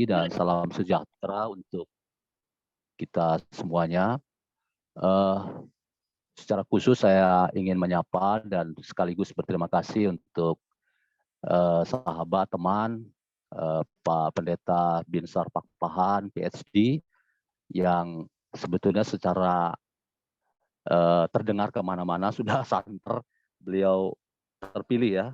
dan salam sejahtera untuk kita semuanya. Eh, Secara khusus saya ingin menyapa dan sekaligus berterima kasih untuk sahabat, teman, Pak Pendeta Binsar Pakpahan, PhD, yang sebetulnya secara terdengar kemana-mana sudah santer beliau terpilih ya.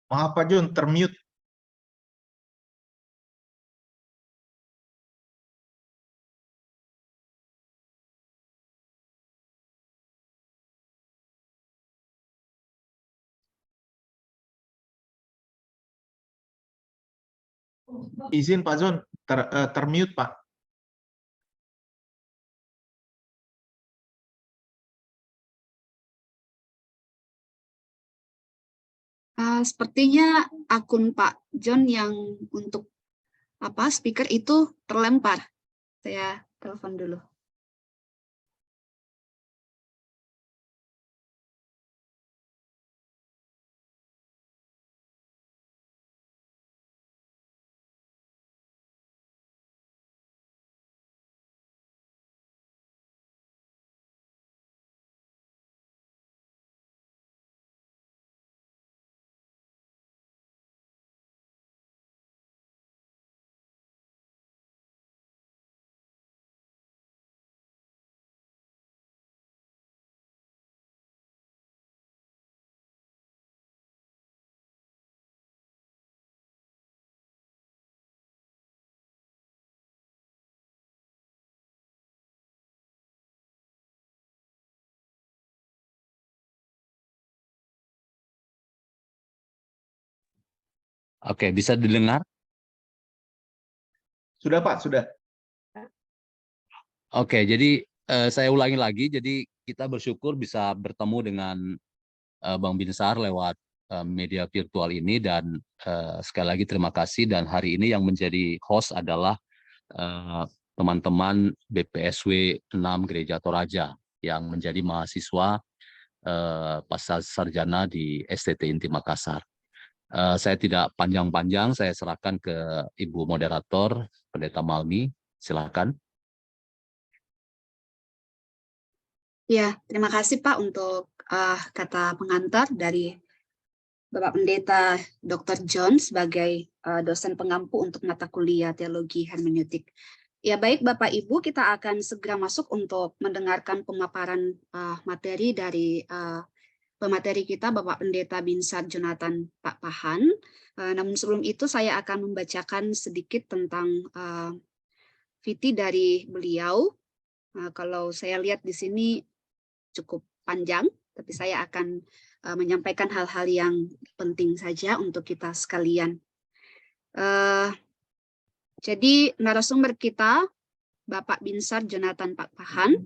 Maaf Pak Jun, termute. Izin Pak Jun, termute Pak. Sepertinya akun Pak John yang untuk speaker itu terlempar. Saya telepon dulu. Oke, bisa didengar? Sudah Pak, sudah. Oke, jadi saya ulangi lagi. Jadi kita bersyukur bisa bertemu dengan Bang Binsar lewat media virtual ini, dan sekali lagi terima kasih. Dan hari ini yang menjadi host adalah teman-teman BPSW 6 Gereja Toraja yang menjadi mahasiswa pasca sarjana di STT Inti Makassar. Saya tidak panjang-panjang, saya serahkan ke Ibu Moderator, Pendeta Malmi. Silakan. Ya, terima kasih Pak untuk kata pengantar dari Bapak Pendeta Dr. John sebagai dosen pengampu untuk mata kuliah Teologi Hermeneutik. Ya baik Bapak Ibu, kita akan segera masuk untuk mendengarkan pemaparan materi dari pemateri kita Bapak Pendeta Binsar Jonathan Pakpahan. Namun sebelum itu saya akan membacakan sedikit tentang viti dari beliau. Kalau saya lihat di sini cukup panjang, tapi saya akan menyampaikan hal-hal yang penting saja untuk kita sekalian. Jadi narasumber kita Bapak Binsar Jonathan Pakpahan.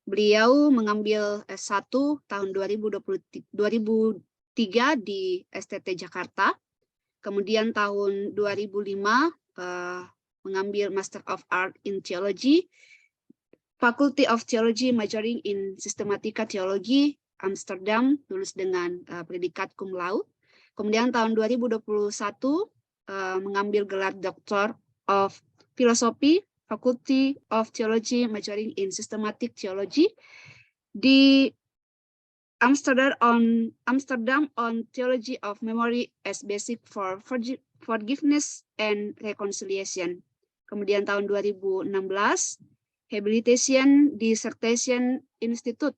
Beliau mengambil S1 tahun 2003 di STT Jakarta. Kemudian tahun 2005 mengambil Master of Art in Theology, Faculty of Theology majoring in Sistematika Teologi, Amsterdam, lulus dengan predikat cum laude. Kemudian tahun 2021 mengambil gelar Doctor of Philosophy, Faculty of Theology majoring in Systematic Theology di Amsterdam on Theology of Memory as Basic for Forgiveness and Reconciliation. Kemudian tahun 2016 Habilitation Dissertation Institute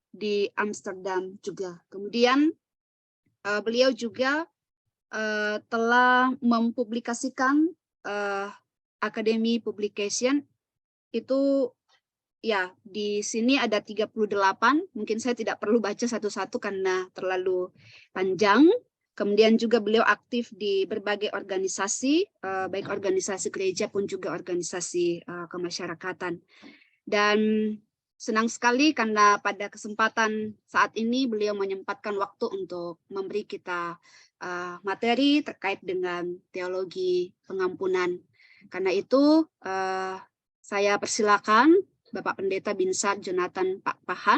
di Amsterdam juga. Kemudian beliau juga telah mempublikasikan Academy Publication itu ya di sini ada 38, mungkin saya tidak perlu baca satu-satu karena terlalu panjang. Kemudian juga beliau aktif di berbagai organisasi, baik organisasi gereja pun juga organisasi kemasyarakatan. Dan senang sekali karena pada kesempatan saat ini beliau menyempatkan waktu untuk memberi kita materi terkait dengan teologi pengampunan. Karena itu saya persilakan Bapak Pendeta Binsar Jonathan Pak Pahan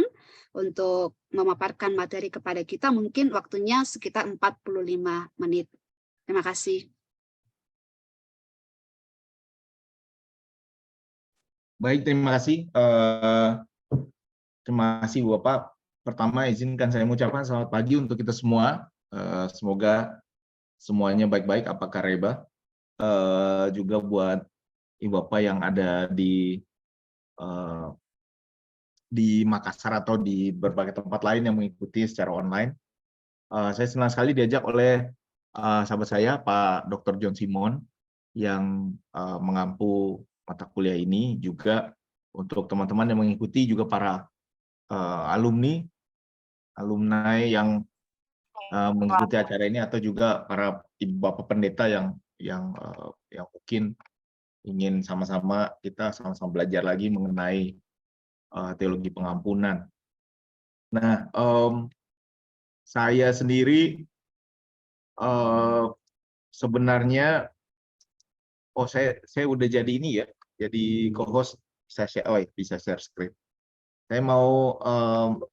untuk memaparkan materi kepada kita. Mungkin waktunya sekitar 45 menit. Terima kasih. Baik, terima kasih. Terima kasih Bapak. Pertama izinkan saya mengucapkan selamat pagi untuk kita semua. Semoga semuanya baik-baik, apakah Reba. Juga buat Ibu Bapak yang ada di Makassar atau di berbagai tempat lain yang mengikuti secara online. Saya senang sekali diajak oleh sahabat saya, Pak Dr. John Simon, yang mengampu mata kuliah ini, juga untuk teman-teman yang mengikuti, juga para alumni yang mengikuti acara ini, atau juga para ibu bapak pendeta yang mungkin ingin kita sama-sama belajar lagi mengenai teologi pengampunan. Nah, saya sendiri sebenarnya saya udah jadi ini ya, jadi co-host. Bisa share screen. Saya mau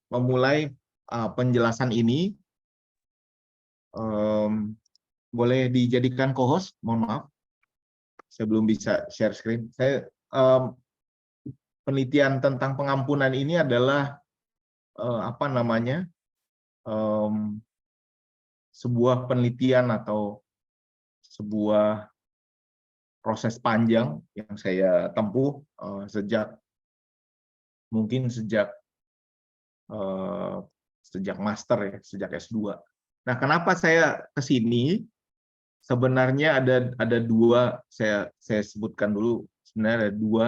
memulai penjelasan ini. Boleh dijadikan co-host? Mohon maaf, saya belum bisa share screen. Penelitian tentang pengampunan ini adalah sebuah penelitian atau sebuah proses panjang yang saya tempuh sejak master ya, sejak S2. Nah, kenapa saya ke sini? Sebenarnya ada dua, saya sebutkan dulu. Sebenarnya ada dua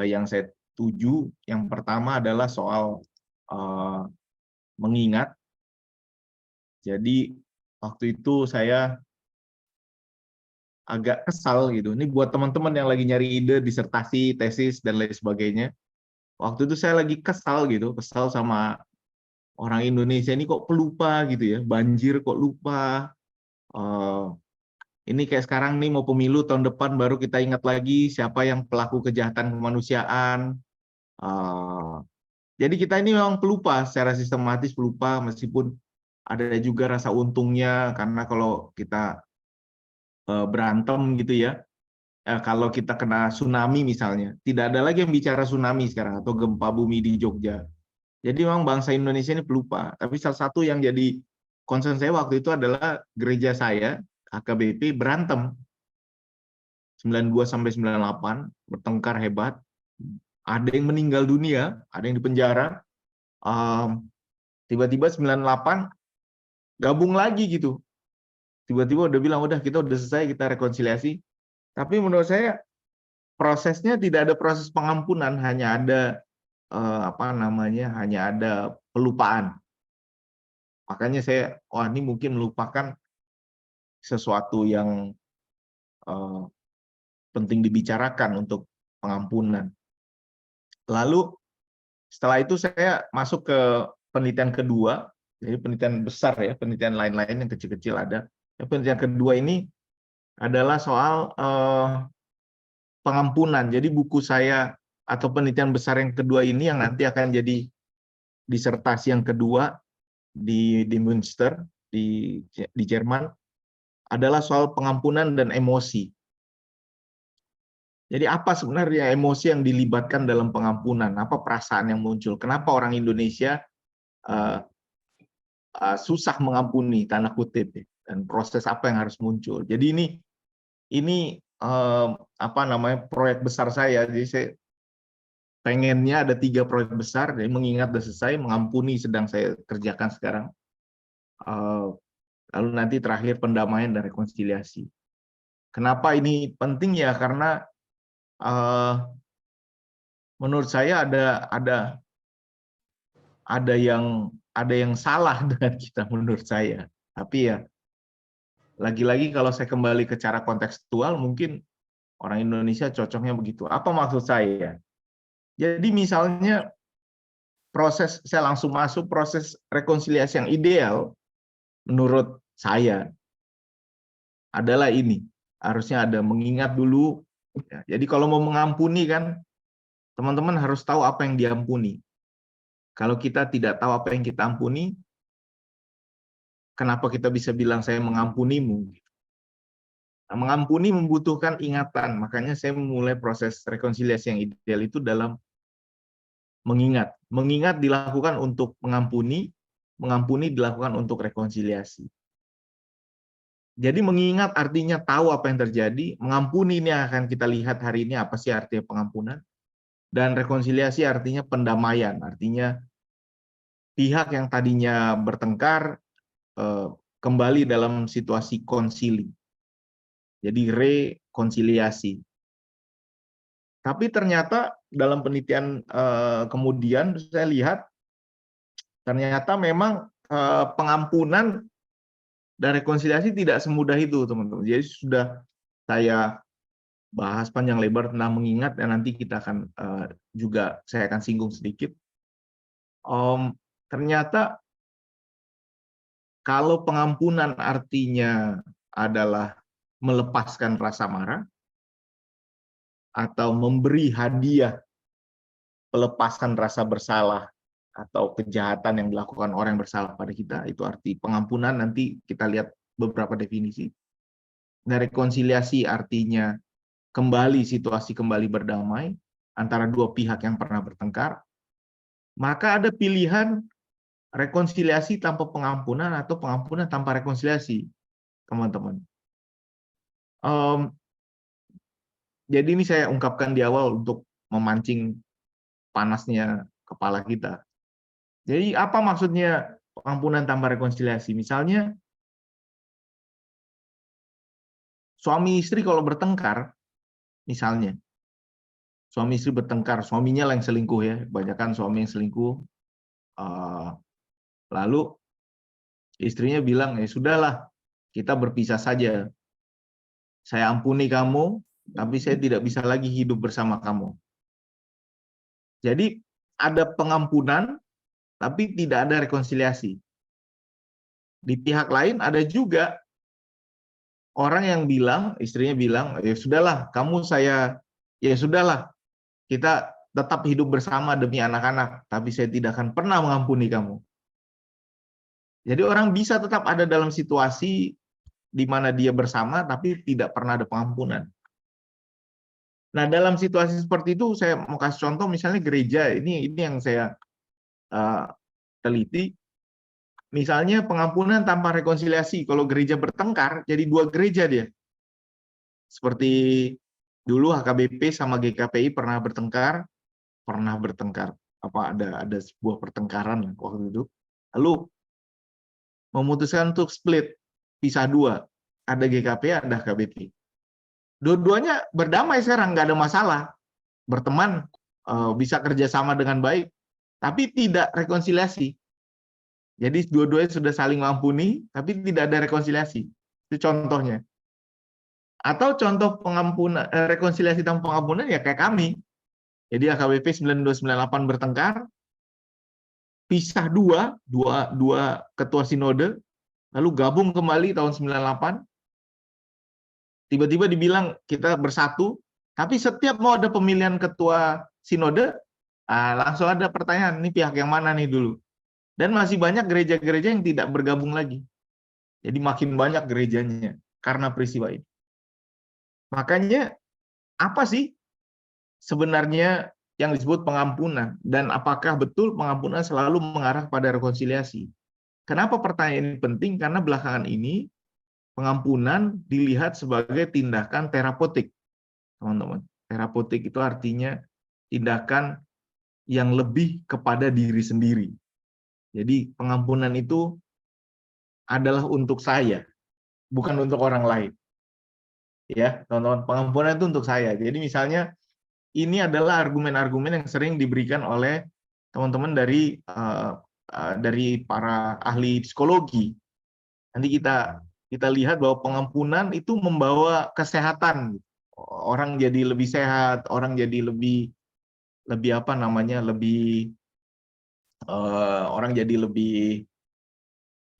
yang saya tuju. Yang pertama adalah soal mengingat. Jadi waktu itu saya agak kesal gitu. Ini buat teman-teman yang lagi nyari ide disertasi, tesis dan lain sebagainya. Waktu itu saya lagi kesal sama orang Indonesia ini kok pelupa gitu ya, banjir kok lupa. Ini kayak sekarang nih mau pemilu tahun depan baru kita ingat lagi siapa yang pelaku kejahatan kemanusiaan. Jadi kita ini memang pelupa, secara sistematis pelupa, meskipun ada juga rasa untungnya, karena kalau kita berantem gitu ya, kalau kita kena tsunami misalnya, tidak ada lagi yang bicara tsunami sekarang, atau gempa bumi di Jogja. Jadi memang bangsa Indonesia ini pelupa. Tapi salah satu yang jadi concern saya waktu itu adalah gereja saya, AKBP, berantem. 92 sampai 98, bertengkar hebat. Ada yang meninggal dunia, ada yang dipenjara. Tiba-tiba 98 gabung lagi gitu. Tiba-tiba udah bilang, udah kita udah selesai, kita rekonsiliasi. Tapi menurut saya prosesnya tidak ada proses pengampunan, hanya ada hanya ada pelupaan. Makanya saya, ini mungkin melupakan sesuatu yang penting dibicarakan untuk pengampunan. Lalu setelah itu saya masuk ke penelitian kedua, jadi penelitian besar ya, penelitian lain-lain yang kecil-kecil ada. Penelitian kedua ini adalah soal pengampunan. Jadi buku saya atau penelitian besar yang kedua ini yang nanti akan jadi disertasi yang kedua di Münster di Jerman adalah soal pengampunan dan emosi. Jadi apa sebenarnya emosi yang dilibatkan dalam pengampunan? Apa perasaan yang muncul? Kenapa orang Indonesia susah mengampuni, tanda kutip, dan proses apa yang harus muncul? Jadi ini proyek besar saya. Jadi saya pengennya ada 3 proyek besar, jadi mengingat sudah selesai, mengampuni sedang saya kerjakan sekarang. Lalu nanti terakhir pendamaian dan rekonsiliasi. Kenapa ini penting ya? Karena menurut saya ada yang salah dengan kita menurut saya. Tapi ya lagi-lagi kalau saya kembali ke cara kontekstual, mungkin orang Indonesia cocoknya begitu. Apa maksud saya? Jadi misalnya saya langsung masuk proses rekonsiliasi yang ideal menurut saya adalah ini. Harusnya ada mengingat dulu. Jadi kalau mau mengampuni kan teman-teman harus tahu apa yang diampuni. Kalau kita tidak tahu apa yang kita ampuni, kenapa kita bisa bilang saya mengampunimu? Nah, mengampuni membutuhkan ingatan, makanya saya memulai proses rekonsiliasi yang ideal itu dalam mengingat. Mengingat dilakukan untuk mengampuni, mengampuni dilakukan untuk rekonsiliasi. Jadi mengingat artinya tahu apa yang terjadi, mengampuni ini akan kita lihat hari ini apa sih artinya pengampunan, dan rekonsiliasi artinya pendamaian, artinya pihak yang tadinya bertengkar kembali dalam situasi konsili. Jadi rekonsiliasi. Tapi ternyata dalam penelitian kemudian saya lihat ternyata memang pengampunan dan rekonsiliasi tidak semudah itu, teman-teman. Jadi sudah saya bahas panjang lebar tentang mengingat, dan nanti kita akan juga saya akan singgung sedikit. Ternyata kalau pengampunan artinya adalah melepaskan rasa marah atau memberi hadiah pelepasan rasa bersalah atau kejahatan yang dilakukan orang yang bersalah pada kita, itu arti pengampunan. Nanti kita lihat beberapa definisi. Nah, rekonsiliasi artinya kembali situasi kembali berdamai antara dua pihak yang pernah bertengkar. Maka ada pilihan rekonsiliasi tanpa pengampunan atau pengampunan tanpa rekonsiliasi, teman-teman. Jadi ini saya ungkapkan di awal untuk memancing panasnya kepala kita. Jadi apa maksudnya pengampunan tanpa rekonsiliasi? Misalnya suami istri kalau bertengkar, misalnya suami istri bertengkar, suaminya lah yang selingkuh ya, kebanyakan suami yang selingkuh, lalu istrinya bilang, ya sudahlah, kita berpisah saja. Saya ampuni kamu, tapi saya tidak bisa lagi hidup bersama kamu. Jadi ada pengampunan, tapi tidak ada rekonsiliasi. Di pihak lain ada juga orang yang bilang, istrinya bilang, ya sudahlah, ya sudahlah, kita tetap hidup bersama demi anak-anak, tapi saya tidak akan pernah mengampuni kamu. Jadi orang bisa tetap ada dalam situasi di mana dia bersama, tapi tidak pernah ada pengampunan. Nah, dalam situasi seperti itu, saya mau kasih contoh, misalnya gereja, ini yang saya teliti. Misalnya pengampunan tanpa rekonsiliasi, kalau gereja bertengkar, jadi dua gereja dia. Seperti dulu HKBP sama GKPI pernah bertengkar, ada sebuah pertengkaran waktu itu. Lalu memutuskan untuk split, pisah dua, ada GKPI, ada HKBP. Dua-duanya berdamai sekarang, nggak ada masalah, berteman, bisa kerjasama dengan baik, tapi tidak rekonsiliasi. Jadi dua-duanya sudah saling mengampuni, tapi tidak ada rekonsiliasi. Itu contohnya. Atau contoh pengampunan, rekonsiliasi tanpa pengampunan ya kayak kami. Jadi HKBP 9298 bertengkar, pisah dua ketua sinode, lalu gabung kembali tahun 98. Tiba-tiba dibilang kita bersatu, tapi setiap mau ada pemilihan ketua sinode, langsung ada pertanyaan, ini pihak yang mana nih dulu? Dan masih banyak gereja-gereja yang tidak bergabung lagi. Jadi makin banyak gerejanya karena peristiwa ini. Makanya apa sih sebenarnya yang disebut pengampunan? Dan apakah betul pengampunan selalu mengarah pada rekonsiliasi? Kenapa pertanyaan ini penting? Karena belakangan ini pengampunan dilihat sebagai tindakan terapeutik, teman-teman. Terapeutik itu artinya tindakan yang lebih kepada diri sendiri. Jadi pengampunan itu adalah untuk saya, bukan untuk orang lain. Ya, teman-teman, pengampunan itu untuk saya. Jadi misalnya ini adalah argumen-argumen yang sering diberikan oleh teman-teman dari para ahli psikologi. Nanti kita lihat bahwa pengampunan itu membawa kesehatan. Orang jadi lebih sehat, orang jadi lebih orang jadi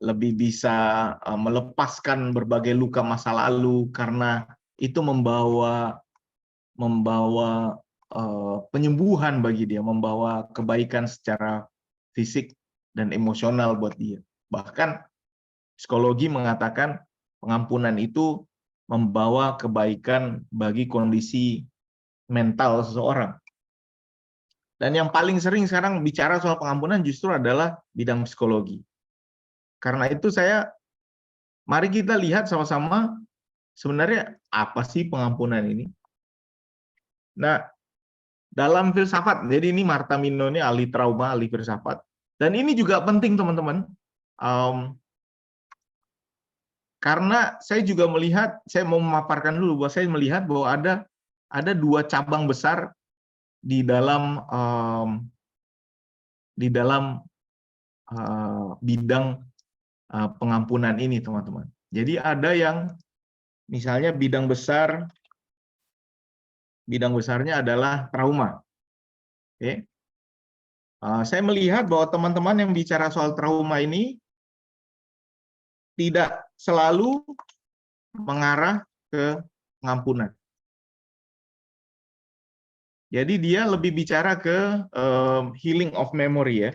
lebih bisa melepaskan berbagai luka masa lalu, karena itu membawa penyembuhan bagi dia, membawa kebaikan secara fisik dan emosional buat dia. Bahkan psikologi mengatakan pengampunan itu membawa kebaikan bagi kondisi mental seseorang. Dan yang paling sering sekarang bicara soal pengampunan justru adalah bidang psikologi. Karena itu mari kita lihat sama-sama sebenarnya apa sih pengampunan ini. Nah, dalam filsafat, jadi ini Martha Mino ini ahli trauma, ahli filsafat. Dan ini juga penting teman-teman. Karena saya juga melihat, saya mau memaparkan dulu bahwa saya melihat bahwa ada dua cabang besar di dalam bidang pengampunan ini, teman-teman. Jadi ada yang misalnya bidang besarnya adalah trauma. Oke. Saya melihat bahwa teman-teman yang bicara soal trauma ini tidak selalu mengarah ke pengampunan. Jadi dia lebih bicara ke healing of memory ya.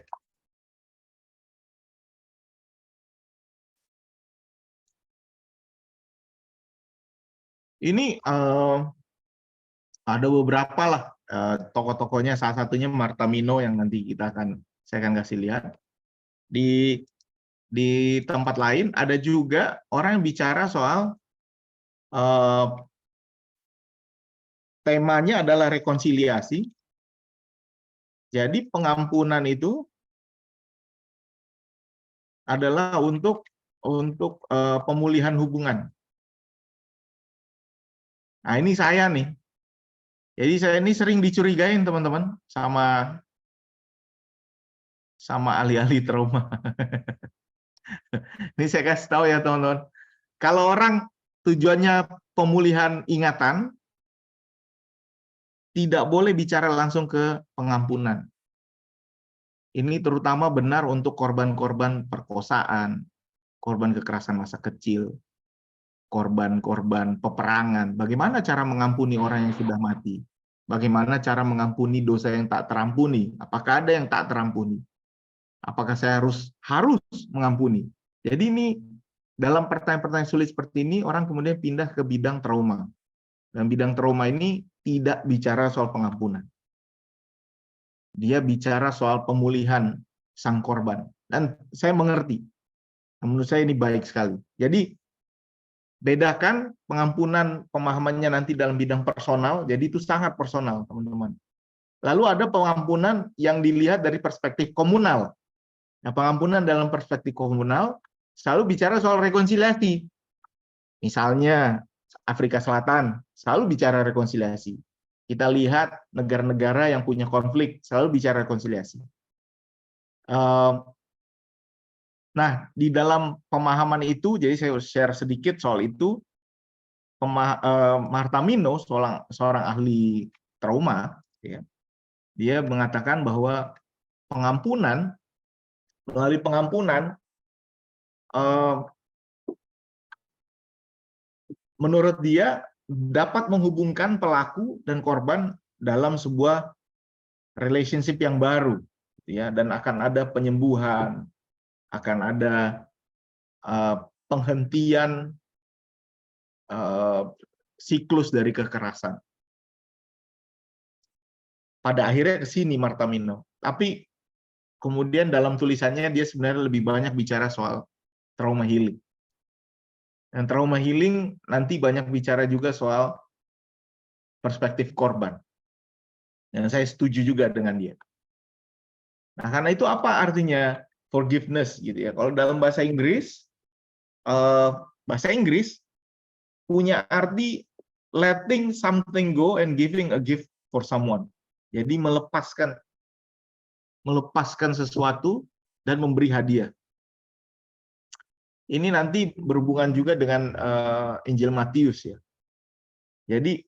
Ini ada beberapa lah tokoh-tokohnya, salah satunya Martha Mino yang nanti saya akan kasih lihat. Di tempat lain ada juga orang yang bicara soal temanya adalah rekonsiliasi. Jadi pengampunan itu adalah untuk pemulihan hubungan. Nah, ini saya nih. Jadi saya ini sering dicurigain teman-teman sama ahli-ahli trauma. Ini saya kasih tahu ya teman-teman. Kalau orang tujuannya pemulihan ingatan, tidak boleh bicara langsung ke pengampunan. Ini terutama benar untuk korban-korban perkosaan, korban kekerasan masa kecil, korban-korban peperangan. Bagaimana cara mengampuni orang yang sudah mati? Bagaimana cara mengampuni dosa yang tak terampuni? Apakah ada yang tak terampuni? Apakah saya harus mengampuni? Jadi ini dalam pertanyaan-pertanyaan sulit seperti ini, orang kemudian pindah ke bidang trauma. Dan bidang trauma ini tidak bicara soal pengampunan. Dia bicara soal pemulihan sang korban. Dan saya mengerti. Menurut saya ini baik sekali. Jadi bedakan pengampunan pemahamannya nanti dalam bidang personal, jadi itu sangat personal, teman-teman. Lalu ada pengampunan yang dilihat dari perspektif komunal. Nah, pengampunan dalam perspektif komunal selalu bicara soal rekonsiliasi. Misalnya Afrika Selatan selalu bicara rekonsiliasi. Kita lihat negara-negara yang punya konflik selalu bicara rekonsiliasi. Nah, di dalam pemahaman itu, jadi saya share sedikit soal itu. Martha Mino, seorang ahli trauma, ya, dia mengatakan bahwa melalui pengampunan, menurut dia dapat menghubungkan pelaku dan korban dalam sebuah relationship yang baru, ya, dan akan ada penyembuhan, akan ada penghentian siklus dari kekerasan. Pada akhirnya ke sini Martha Mino. Tapi kemudian dalam tulisannya dia sebenarnya lebih banyak bicara soal trauma healing. Dan trauma healing nanti banyak bicara juga soal perspektif korban. Dan saya setuju juga dengan dia. Nah, karena itu apa artinya forgiveness gitu ya? Kalau dalam bahasa Inggris punya arti letting something go and giving a gift for someone. Jadi melepaskan sesuatu dan memberi hadiah. Ini nanti berhubungan juga dengan Injil Matius ya. Jadi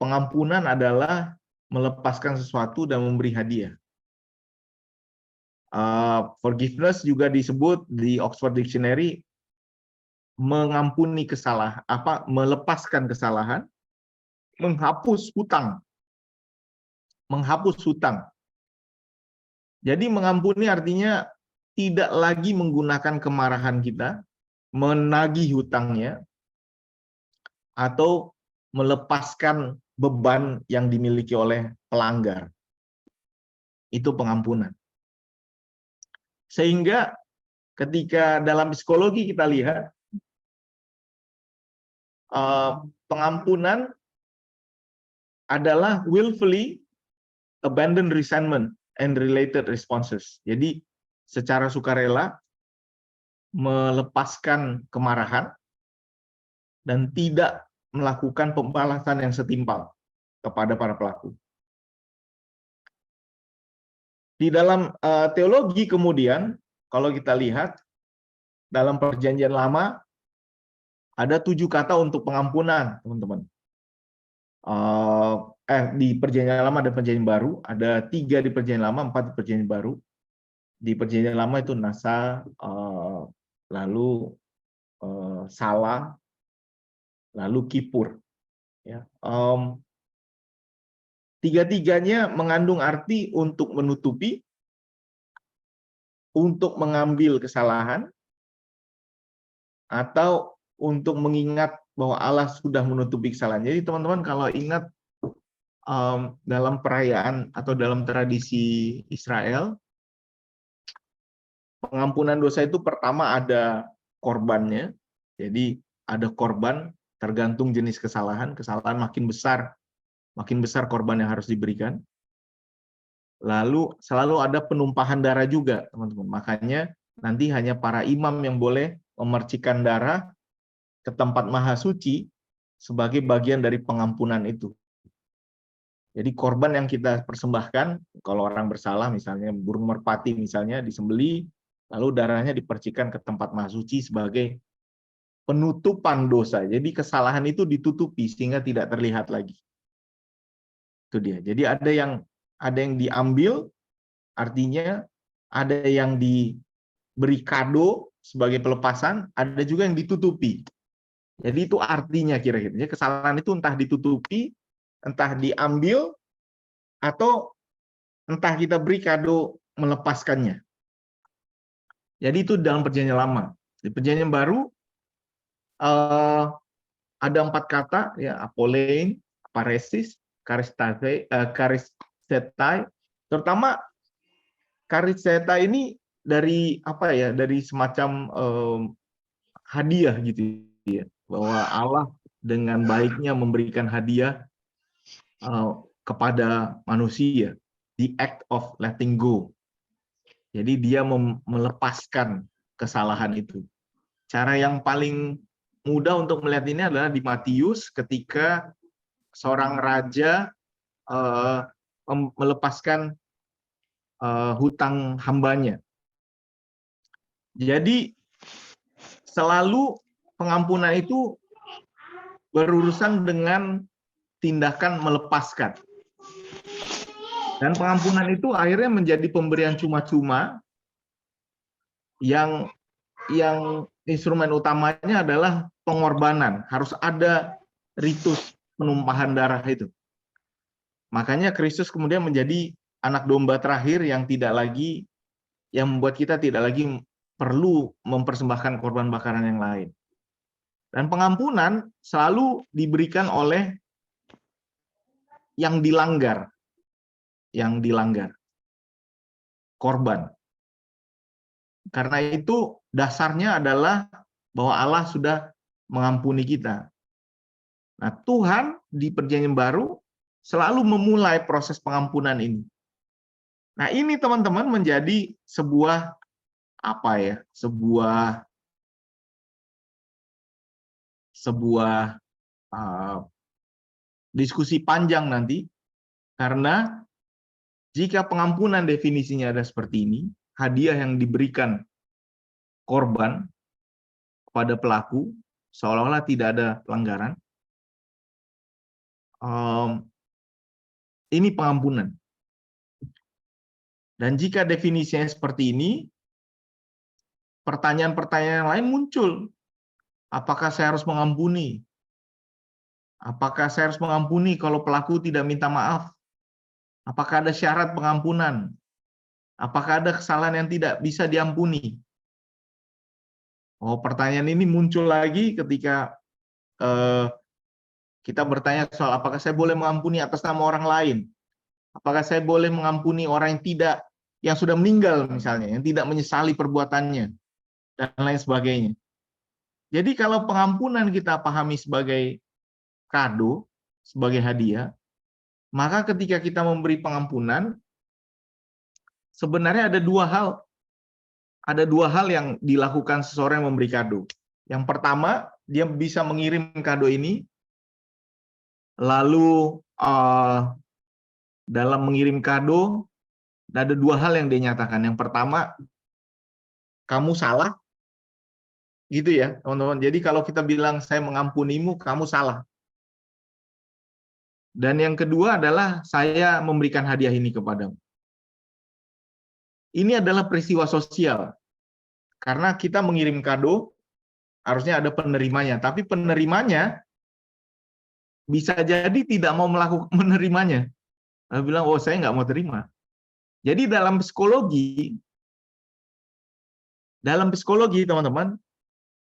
pengampunan adalah melepaskan sesuatu dan memberi hadiah. Forgiveness juga disebut di Oxford Dictionary mengampuni melepaskan kesalahan, menghapus hutang. Menghapus hutang. Jadi mengampuni artinya tidak lagi menggunakan kemarahan kita, menagih hutangnya, atau melepaskan beban yang dimiliki oleh pelanggar. Itu pengampunan. Sehingga ketika dalam psikologi kita lihat, pengampunan adalah willfully abandon resentment and related responses. Jadi secara sukarela melepaskan kemarahan dan tidak melakukan pembalasan yang setimpal kepada para pelaku. Di dalam teologi kemudian, kalau kita lihat dalam Perjanjian Lama ada 7 kata untuk pengampunan, teman-teman. Di Perjanjian Lama dan Perjanjian Baru, ada 3 di Perjanjian Lama, 4 di Perjanjian Baru. Di Perjanjian Lama itu nasa, lalu salah, lalu kipur. Ya. Tiga-tiganya mengandung arti untuk menutupi, untuk mengambil kesalahan, atau untuk mengingat bahwa Allah sudah menutupi kesalahan. Jadi teman-teman kalau ingat dalam perayaan atau dalam tradisi Israel, pengampunan dosa itu pertama ada korbannya. Jadi ada korban tergantung jenis kesalahan. Kesalahan makin besar korban yang harus diberikan. Lalu selalu ada penumpahan darah juga, teman-teman. Makanya nanti hanya para imam yang boleh memercikan darah ke tempat maha suci sebagai bagian dari pengampunan itu. Jadi korban yang kita persembahkan, kalau orang bersalah misalnya burung merpati misalnya disembelih, lalu darahnya dipercikan ke tempat maha suci sebagai penutupan dosa. Jadi kesalahan itu ditutupi sehingga tidak terlihat lagi. Itu dia. Jadi ada yang diambil, artinya ada yang diberi kado sebagai pelepasan, ada juga yang ditutupi. Jadi itu artinya kira-kira. Jadi kesalahan itu entah ditutupi, entah diambil, atau entah kita beri kado melepaskannya. Jadi itu dalam Perjanjian Lama. Di Perjanjian Baru ada 4 kata, ya, apolein, paresis, karistetai. Terutama karistetai ini dari apa ya? Dari semacam hadiah gitu ya. Bahwa Allah dengan baiknya memberikan hadiah kepada manusia, the act of letting go. Jadi dia melepaskan kesalahan itu. Cara yang paling mudah untuk melihat ini adalah di Matius ketika seorang raja melepaskan hutang hambanya. Jadi selalu pengampunan itu berurusan dengan tindakan melepaskan. Dan pengampunan itu akhirnya menjadi pemberian cuma-cuma yang instrumen utamanya adalah pengorbanan. Harus ada ritus penumpahan darah itu. Makanya Kristus kemudian menjadi anak domba terakhir yang membuat kita tidak lagi perlu mempersembahkan korban bakaran yang lain. Dan pengampunan selalu diberikan oleh yang dilanggar. Korban. Karena itu dasarnya adalah bahwa Allah sudah mengampuni kita. Nah, Tuhan di Perjanjian Baru selalu memulai proses pengampunan ini. Nah, ini teman-teman menjadi sebuah diskusi panjang nanti, karena jika pengampunan definisinya ada seperti ini, hadiah yang diberikan korban kepada pelaku seolah-olah tidak ada pelanggaran, ini pengampunan. Dan jika definisinya seperti ini, pertanyaan-pertanyaan yang lain muncul. Apakah saya harus mengampuni? Apakah saya harus mengampuni kalau pelaku tidak minta maaf? Apakah ada syarat pengampunan? Apakah ada kesalahan yang tidak bisa diampuni? Oh, pertanyaan ini muncul lagi ketika kita bertanya soal apakah saya boleh mengampuni atas nama orang lain? Apakah saya boleh mengampuni orang yang sudah meninggal misalnya, yang tidak menyesali perbuatannya, dan lain sebagainya. Jadi kalau pengampunan kita pahami sebagai kado, sebagai hadiah, maka ketika kita memberi pengampunan, sebenarnya ada dua hal yang dilakukan seseorang yang memberi kado. Yang pertama, dia bisa mengirim kado ini, lalu dalam mengirim kado, ada dua hal yang dia nyatakan. Yang pertama, kamu salah, gitu ya, teman-teman. Jadi kalau kita bilang saya mengampunimu, kamu salah. Dan yang kedua adalah saya memberikan hadiah ini kepadamu. Ini adalah peristiwa sosial. Karena kita mengirim kado, harusnya ada penerimanya. Tapi penerimanya bisa jadi tidak mau melakukan menerimanya. Dia bilang, oh saya nggak mau terima. Jadi dalam psikologi, teman-teman,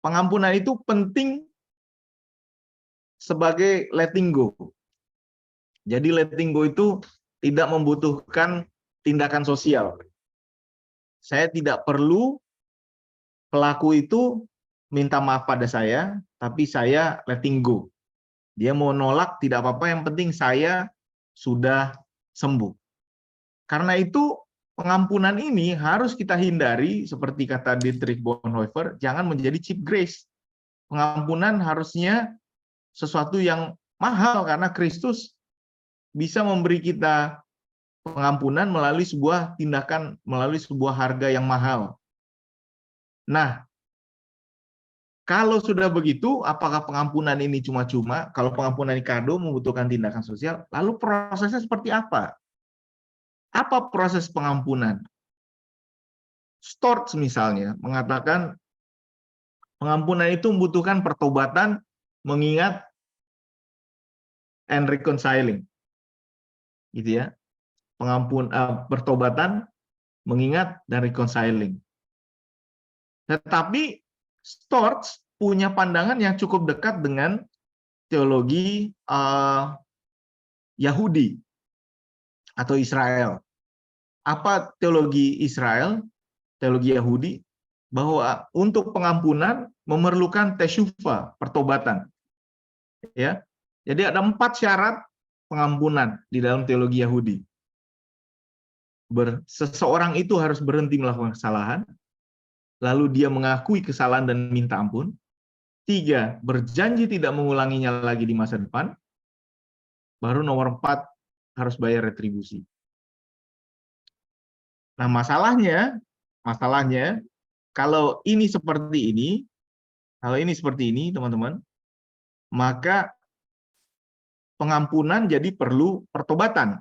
pengampunan itu penting sebagai letting go. Jadi letting go itu tidak membutuhkan tindakan sosial. Saya tidak perlu pelaku itu minta maaf pada saya, tapi saya letting go. Dia mau nolak, tidak apa-apa, yang penting saya sudah sembuh. Karena itu pengampunan ini harus kita hindari, seperti kata Dietrich Bonhoeffer, jangan menjadi cheap grace. Pengampunan harusnya sesuatu yang mahal, karena Kristus bisa memberi kita pengampunan melalui sebuah tindakan, melalui sebuah harga yang mahal. Nah, kalau sudah begitu, apakah pengampunan ini cuma-cuma? Kalau pengampunan ini kado, membutuhkan tindakan sosial, lalu prosesnya seperti apa? Apa proses pengampunan? Storch misalnya mengatakan pengampunan itu membutuhkan pertobatan, mengingat, and reconciling. Gitu ya. Pertobatan, mengingat, dan reconciling. Tetapi Storch punya pandangan yang cukup dekat dengan teologi Yahudi atau Israel. Apa teologi Israel, teologi Yahudi? Bahwa untuk pengampunan memerlukan teshuva, pertobatan. Ya. Jadi ada 4 syarat pengampunan di dalam teologi Yahudi. Seseorang itu harus berhenti melakukan kesalahan, lalu dia mengakui kesalahan dan minta ampun. 3, berjanji tidak mengulanginya lagi di masa depan. Baru nomor 4, harus bayar retribusi. Nah, masalahnya, kalau ini seperti ini, teman-teman, maka pengampunan jadi perlu pertobatan.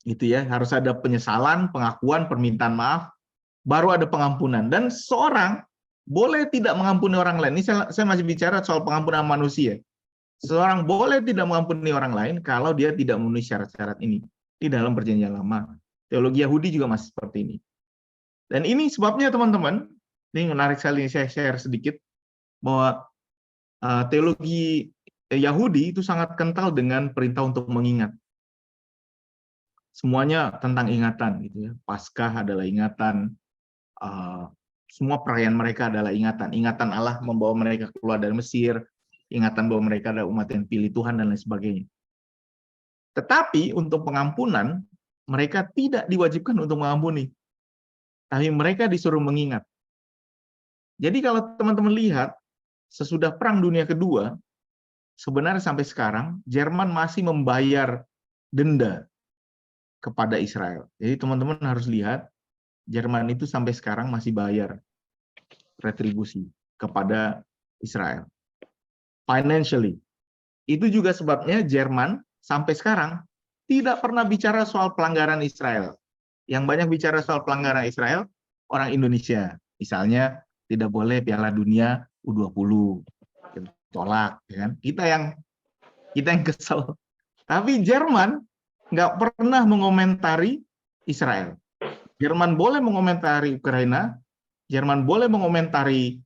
Gitu ya, harus ada penyesalan, pengakuan, permintaan maaf, baru ada pengampunan. Dan seorang boleh tidak mengampuni orang lain. Ini saya masih bicara soal pengampunan manusia. Seorang boleh tidak mengampuni orang lain kalau dia tidak memenuhi syarat-syarat ini. Di dalam perjanjian lama. Teologi Yahudi juga masih seperti ini. Dan ini sebabnya, teman-teman, ini menarik sekali, saya share sedikit, bahwa teologi Yahudi itu sangat kental dengan perintah untuk mengingat. Semuanya tentang ingatan, gitu ya. Paskah adalah ingatan, semua perayaan mereka adalah ingatan. Ingatan Allah membawa mereka keluar dari Mesir, ingatan bahwa mereka adalah umat yang pilih Tuhan, dan lain sebagainya. Tetapi untuk pengampunan, mereka tidak diwajibkan untuk mengampuni. Tapi mereka disuruh mengingat. Jadi kalau teman-teman lihat, sesudah Perang Dunia Kedua, sebenarnya sampai sekarang, Jerman masih membayar denda kepada Israel. Jadi teman-teman harus lihat, Jerman itu sampai sekarang masih bayar retribusi kepada Israel. Financially. Itu juga sebabnya Jerman sampai sekarang tidak pernah bicara soal pelanggaran Israel. Yang banyak bicara soal pelanggaran Israel, orang Indonesia. Misalnya, tidak boleh Piala Dunia U20. Tolak. Ya kan? Kita yang Kita yang kesel. Tapi Jerman nggak pernah mengomentari Israel. Jerman boleh mengomentari Ukraina, Jerman boleh mengomentari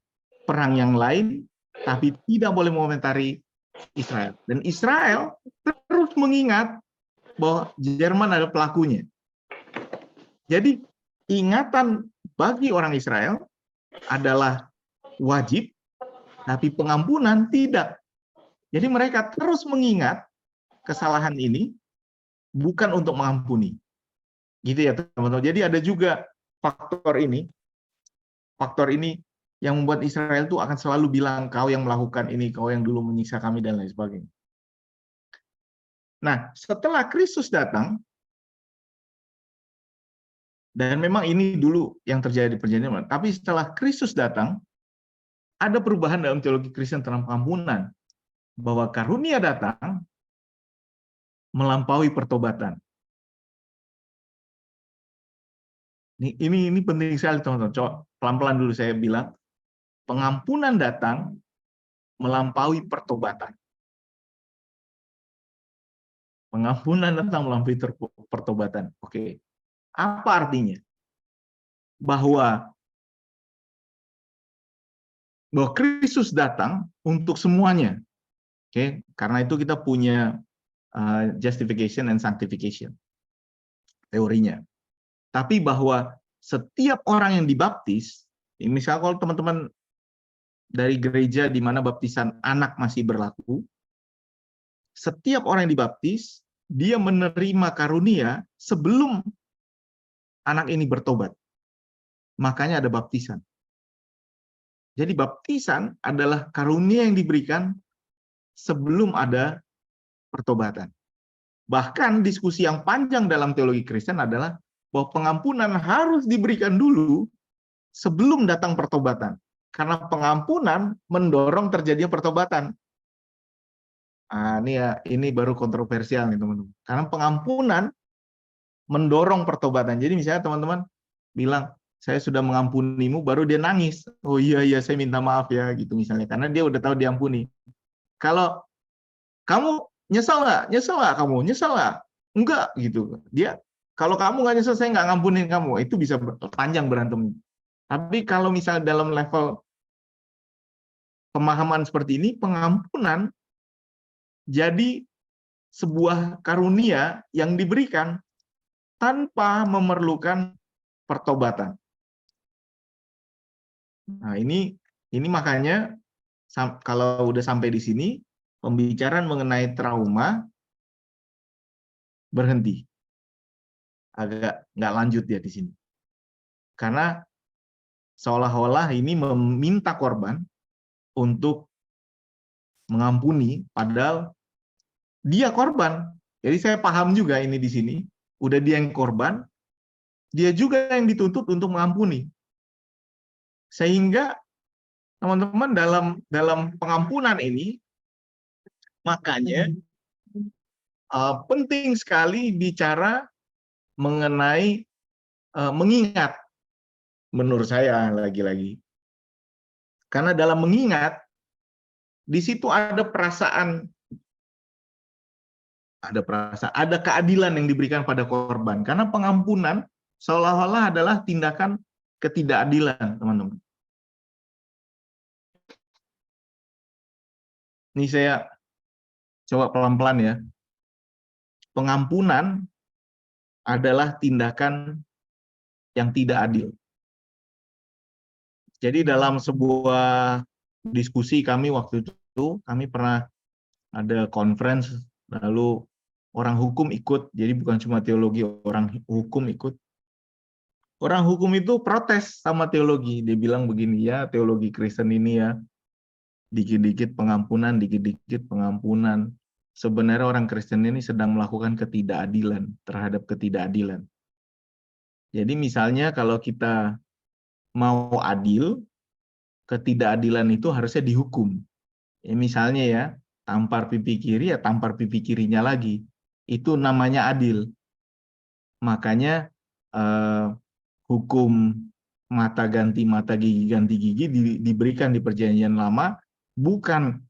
perang yang lain, tapi tidak boleh mengomentari Israel. Dan Israel terus mengingat bahwa Jerman adalah pelakunya. Jadi ingatan bagi orang Israel adalah wajib, tapi pengampunan tidak. Jadi mereka terus mengingat kesalahan ini bukan untuk mengampuni. Gitu ya teman-teman. Jadi ada juga faktor ini yang membuat Israel itu akan selalu bilang, kau yang melakukan ini, kau yang dulu menyiksa kami, dan lain sebagainya. Nah, setelah Kristus datang, dan memang ini dulu yang terjadi di perjanjian, tapi setelah Kristus datang, ada perubahan dalam teologi Kristen tentang pengampunan, bahwa karunia datang melampaui pertobatan. Ini penting sekali teman-teman. Coba pelan-pelan dulu saya bilang, pengampunan datang melampaui pertobatan. Pengampunan datang melampaui pertobatan. Oke. Apa artinya? Bahwa Kristus datang untuk semuanya. Oke, karena itu kita punya justification and sanctification. Teorinya. Tapi bahwa setiap orang yang dibaptis, misalnya kalau teman-teman dari gereja di mana baptisan anak masih berlaku, setiap orang yang dibaptis, dia menerima karunia sebelum anak ini bertobat. Makanya ada baptisan. Jadi baptisan adalah karunia yang diberikan sebelum ada pertobatan. Bahkan diskusi yang panjang dalam teologi Kristen adalah bahwa pengampunan harus diberikan dulu sebelum datang pertobatan. Karena pengampunan mendorong terjadinya pertobatan. Ini baru kontroversial nih teman-teman. Karena pengampunan mendorong pertobatan. Jadi misalnya teman-teman bilang, saya sudah mengampunimu, baru dia nangis. Oh iya, saya minta maaf ya, gitu misalnya. Karena dia udah tahu diampuni. Kalau kamu nyesel nggak? Nyesel nggak kamu? Nyesel nggak? Enggak, gitu. Kalau kamu nggak nyesel, saya nggak ngampunin kamu. Itu bisa panjang berantem. Tapi kalau misalnya dalam level pemahaman seperti ini, pengampunan jadi sebuah karunia yang diberikan tanpa memerlukan pertobatan. Nah, ini makanya kalau udah sampai di sini, pembicaraan mengenai trauma berhenti. Agak nggak lanjut ya di sini. Karena seolah-olah ini meminta korban untuk mengampuni, padahal dia korban. Jadi saya paham juga ini di sini, udah dia yang korban, dia juga yang dituntut untuk mengampuni. Sehingga teman-teman dalam pengampunan ini, makanya penting sekali bicara mengenai mengingat, menurut saya lagi-lagi. Karena dalam mengingat, di situ ada perasaan, ada keadilan yang diberikan pada korban. Karena pengampunan seolah-olah adalah tindakan ketidakadilan, teman-teman. Ini saya coba pelan-pelan ya. Pengampunan adalah tindakan yang tidak adil. Jadi dalam sebuah diskusi kami waktu itu, kami pernah ada conference, lalu orang hukum ikut, jadi bukan cuma teologi, orang hukum ikut. Orang hukum itu protes sama teologi, dia bilang begini, ya teologi Kristen ini ya, dikit-dikit pengampunan, dikit-dikit pengampunan. Sebenarnya orang Kristen ini sedang melakukan ketidakadilan terhadap ketidakadilan. Jadi misalnya kalau kita mau adil, ketidakadilan itu harusnya dihukum. Ya, misalnya ya, tampar pipi kiri ya tampar pipi kirinya lagi. Itu namanya adil. Makanya hukum mata ganti mata, gigi ganti gigi diberikan di Perjanjian Lama bukan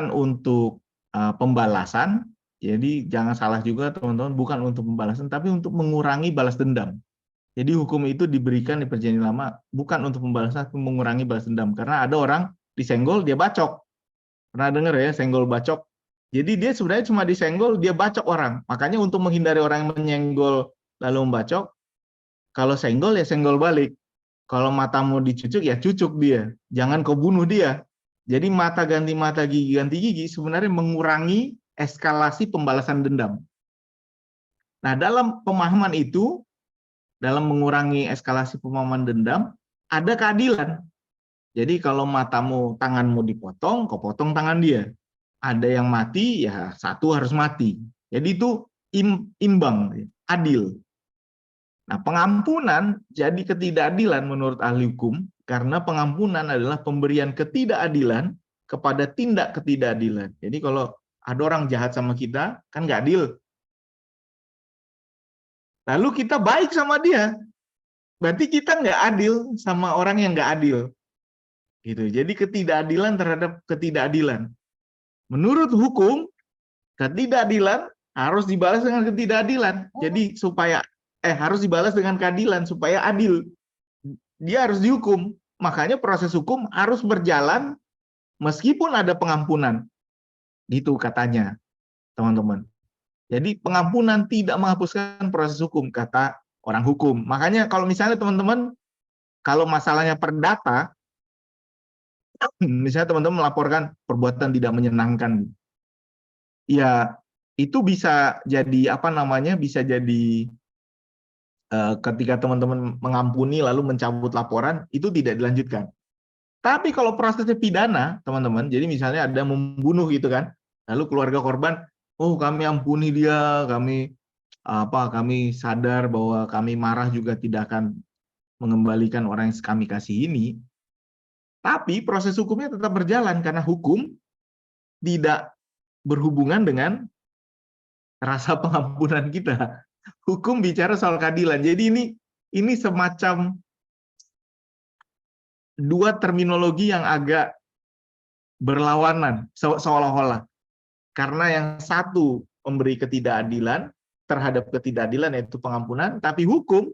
untuk pembalasan. Jadi jangan salah juga teman-teman, bukan untuk pembalasan, tapi untuk mengurangi balas dendam. Jadi hukum itu diberikan di Perjanjian Lama bukan untuk pembalasan, tapi mengurangi balas dendam. Karena ada orang disenggol, dia bacok. Pernah dengar ya, senggol bacok? Jadi dia sebenarnya cuma disenggol, dia bacok orang. Makanya untuk menghindari orang yang menyenggol lalu membacok, kalau senggol ya senggol balik. Kalau matamu dicucuk ya cucuk dia. Jangan kau bunuh dia. Jadi mata ganti mata, gigi ganti gigi sebenarnya mengurangi eskalasi pembalasan dendam. Nah, dalam pemahaman itu, dalam mengurangi eskalasi pemahaman dendam, ada keadilan. Jadi kalau matamu, tanganmu dipotong, kau potong tangan dia. Ada yang mati, ya satu harus mati. Jadi itu imbang, adil. Nah, pengampunan jadi ketidakadilan menurut ahli hukum, karena pengampunan adalah pemberian ketidakadilan kepada tindak ketidakadilan. Jadi kalau ada orang jahat sama kita, kan nggak adil. Lalu kita baik sama dia, berarti kita nggak adil sama orang yang nggak adil. Gitu. Jadi ketidakadilan terhadap ketidakadilan. Menurut hukum, ketidakadilan harus dibalas dengan ketidakadilan. Jadi harus dibalas dengan keadilan supaya adil. Dia harus dihukum. Makanya proses hukum harus berjalan meskipun ada pengampunan. Gitu katanya, teman-teman. Jadi pengampunan tidak menghapuskan proses hukum, kata orang hukum. Makanya kalau misalnya teman-teman, kalau masalahnya perdata, misalnya teman-teman melaporkan perbuatan tidak menyenangkan, ya itu bisa jadi bisa jadi ketika teman-teman mengampuni lalu mencabut laporan, itu tidak dilanjutkan. Tapi kalau prosesnya pidana, teman-teman, jadi misalnya ada membunuh gitu kan, lalu keluarga korban, oh kami ampuni dia, kami sadar bahwa kami marah juga tidak akan mengembalikan orang yang kami kasih ini. Tapi proses hukumnya tetap berjalan karena hukum tidak berhubungan dengan rasa pengampunan kita. Hukum bicara soal keadilan. Jadi ini semacam dua terminologi yang agak berlawanan seolah-olah. Karena yang satu memberi ketidakadilan terhadap ketidakadilan yaitu pengampunan, tapi hukum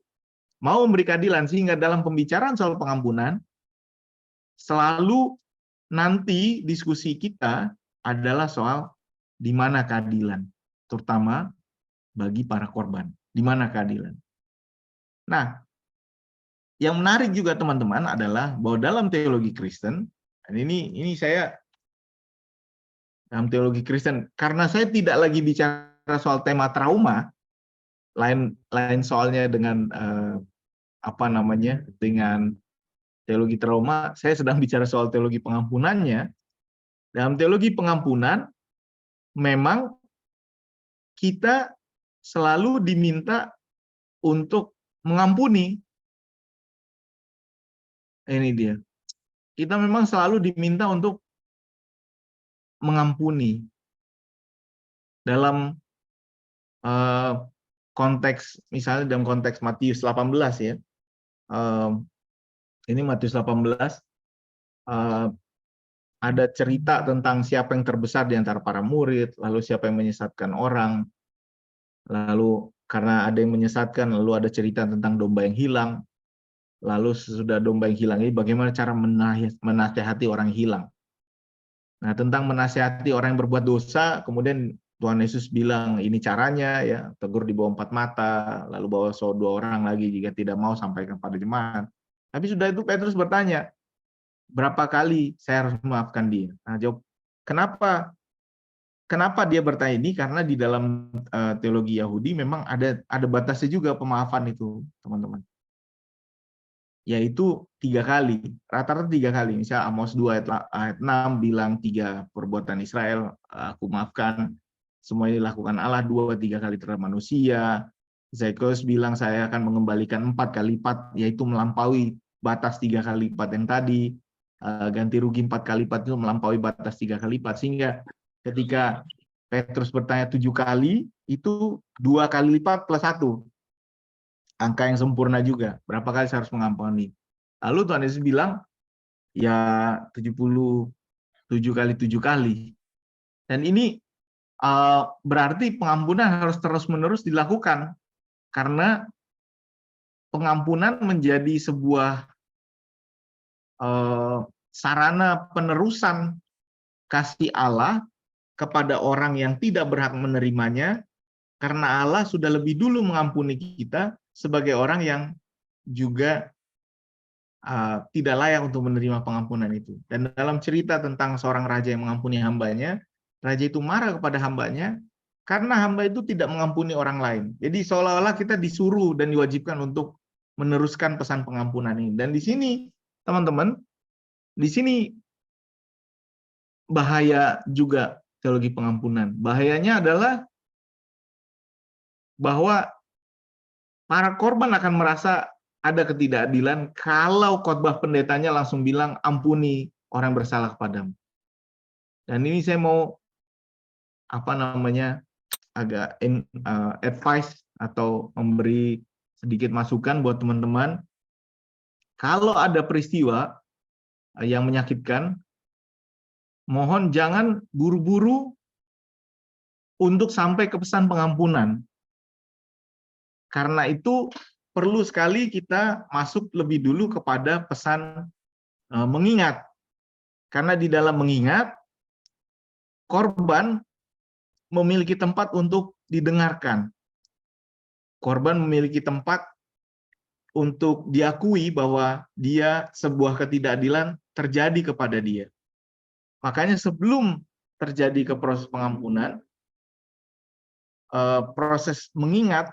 mau memberi keadilan, sehingga dalam pembicaraan soal pengampunan selalu nanti diskusi kita adalah soal di mana keadilan, terutama bagi para korban. Di mana keadilan? Nah, yang menarik juga teman-teman adalah bahwa dalam teologi Kristen, dan ini saya dalam teologi Kristen, karena saya tidak lagi bicara soal tema trauma, lain soalnya dengan dengan teologi trauma, saya sedang bicara soal teologi pengampunannya. Dalam teologi pengampunan, memang kita selalu diminta untuk mengampuni. Ini dia. Kita memang selalu diminta untuk mengampuni. Dalam konteks, misalnya dalam konteks Matius 18 ya. Ini Matius 18, ada cerita tentang siapa yang terbesar di antara para murid, lalu siapa yang menyesatkan orang, lalu karena ada yang menyesatkan, lalu ada cerita tentang domba yang hilang, lalu sesudah domba yang hilang ini bagaimana cara menasihati orang yang hilang. Nah, tentang menasihati orang yang berbuat dosa, kemudian Tuhan Yesus bilang ini caranya, ya, tegur di bawah 4 mata, lalu bawa 2 orang lagi jika tidak mau sampaikan pada jemaat. Tapi sudah itu Petrus bertanya, berapa kali saya harus memaafkan dia? Nah, jawab, kenapa dia bertanya ini? Karena di dalam teologi Yahudi memang ada batasnya juga pemaafan itu, teman-teman. Yaitu 3 kali, rata-rata 3 kali. Misalnya Amos 2 ayat 6 bilang 3 perbuatan Israel aku maafkan, semua ini dilakukan Allah 2-3 kali terhadap manusia. Zakheus bilang saya akan mengembalikan 4 kali lipat, yaitu melampaui batas 3 kali lipat yang tadi. Ganti rugi 4 kali lipat itu melampaui batas 3 kali lipat, sehingga ketika Petrus bertanya 7 kali, itu 2 kali lipat plus 1. Angka yang sempurna juga. Berapa kali saya harus mengampuni? Lalu Tuhan Yesus bilang, ya 77 kali 7 kali. Dan ini berarti pengampunan harus terus-menerus dilakukan, karena pengampunan menjadi sebuah sarana penerusan kasih Allah kepada orang yang tidak berhak menerimanya, karena Allah sudah lebih dulu mengampuni kita sebagai orang yang juga tidak layak untuk menerima pengampunan itu. Dan dalam cerita tentang seorang raja yang mengampuni hambanya, raja itu marah kepada hambanya karena hamba itu tidak mengampuni orang lain. Jadi seolah-olah kita disuruh dan diwajibkan untuk meneruskan pesan pengampunan ini. Dan di sini, teman-teman, di sini bahaya juga teologi pengampunan. Bahayanya adalah bahwa para korban akan merasa ada ketidakadilan kalau khotbah pendetanya langsung bilang ampuni orang bersalah kepadamu. Dan ini saya mau agak advice atau memberi sedikit masukan buat teman-teman. Kalau ada peristiwa yang menyakitkan, mohon jangan buru-buru untuk sampai ke pesan pengampunan. Karena itu perlu sekali kita masuk lebih dulu kepada pesan mengingat. Karena di dalam mengingat, korban memiliki tempat untuk didengarkan. Korban memiliki tempat untuk diakui bahwa dia sebuah ketidakadilan terjadi kepada dia. Makanya sebelum terjadi ke proses pengampunan, proses mengingat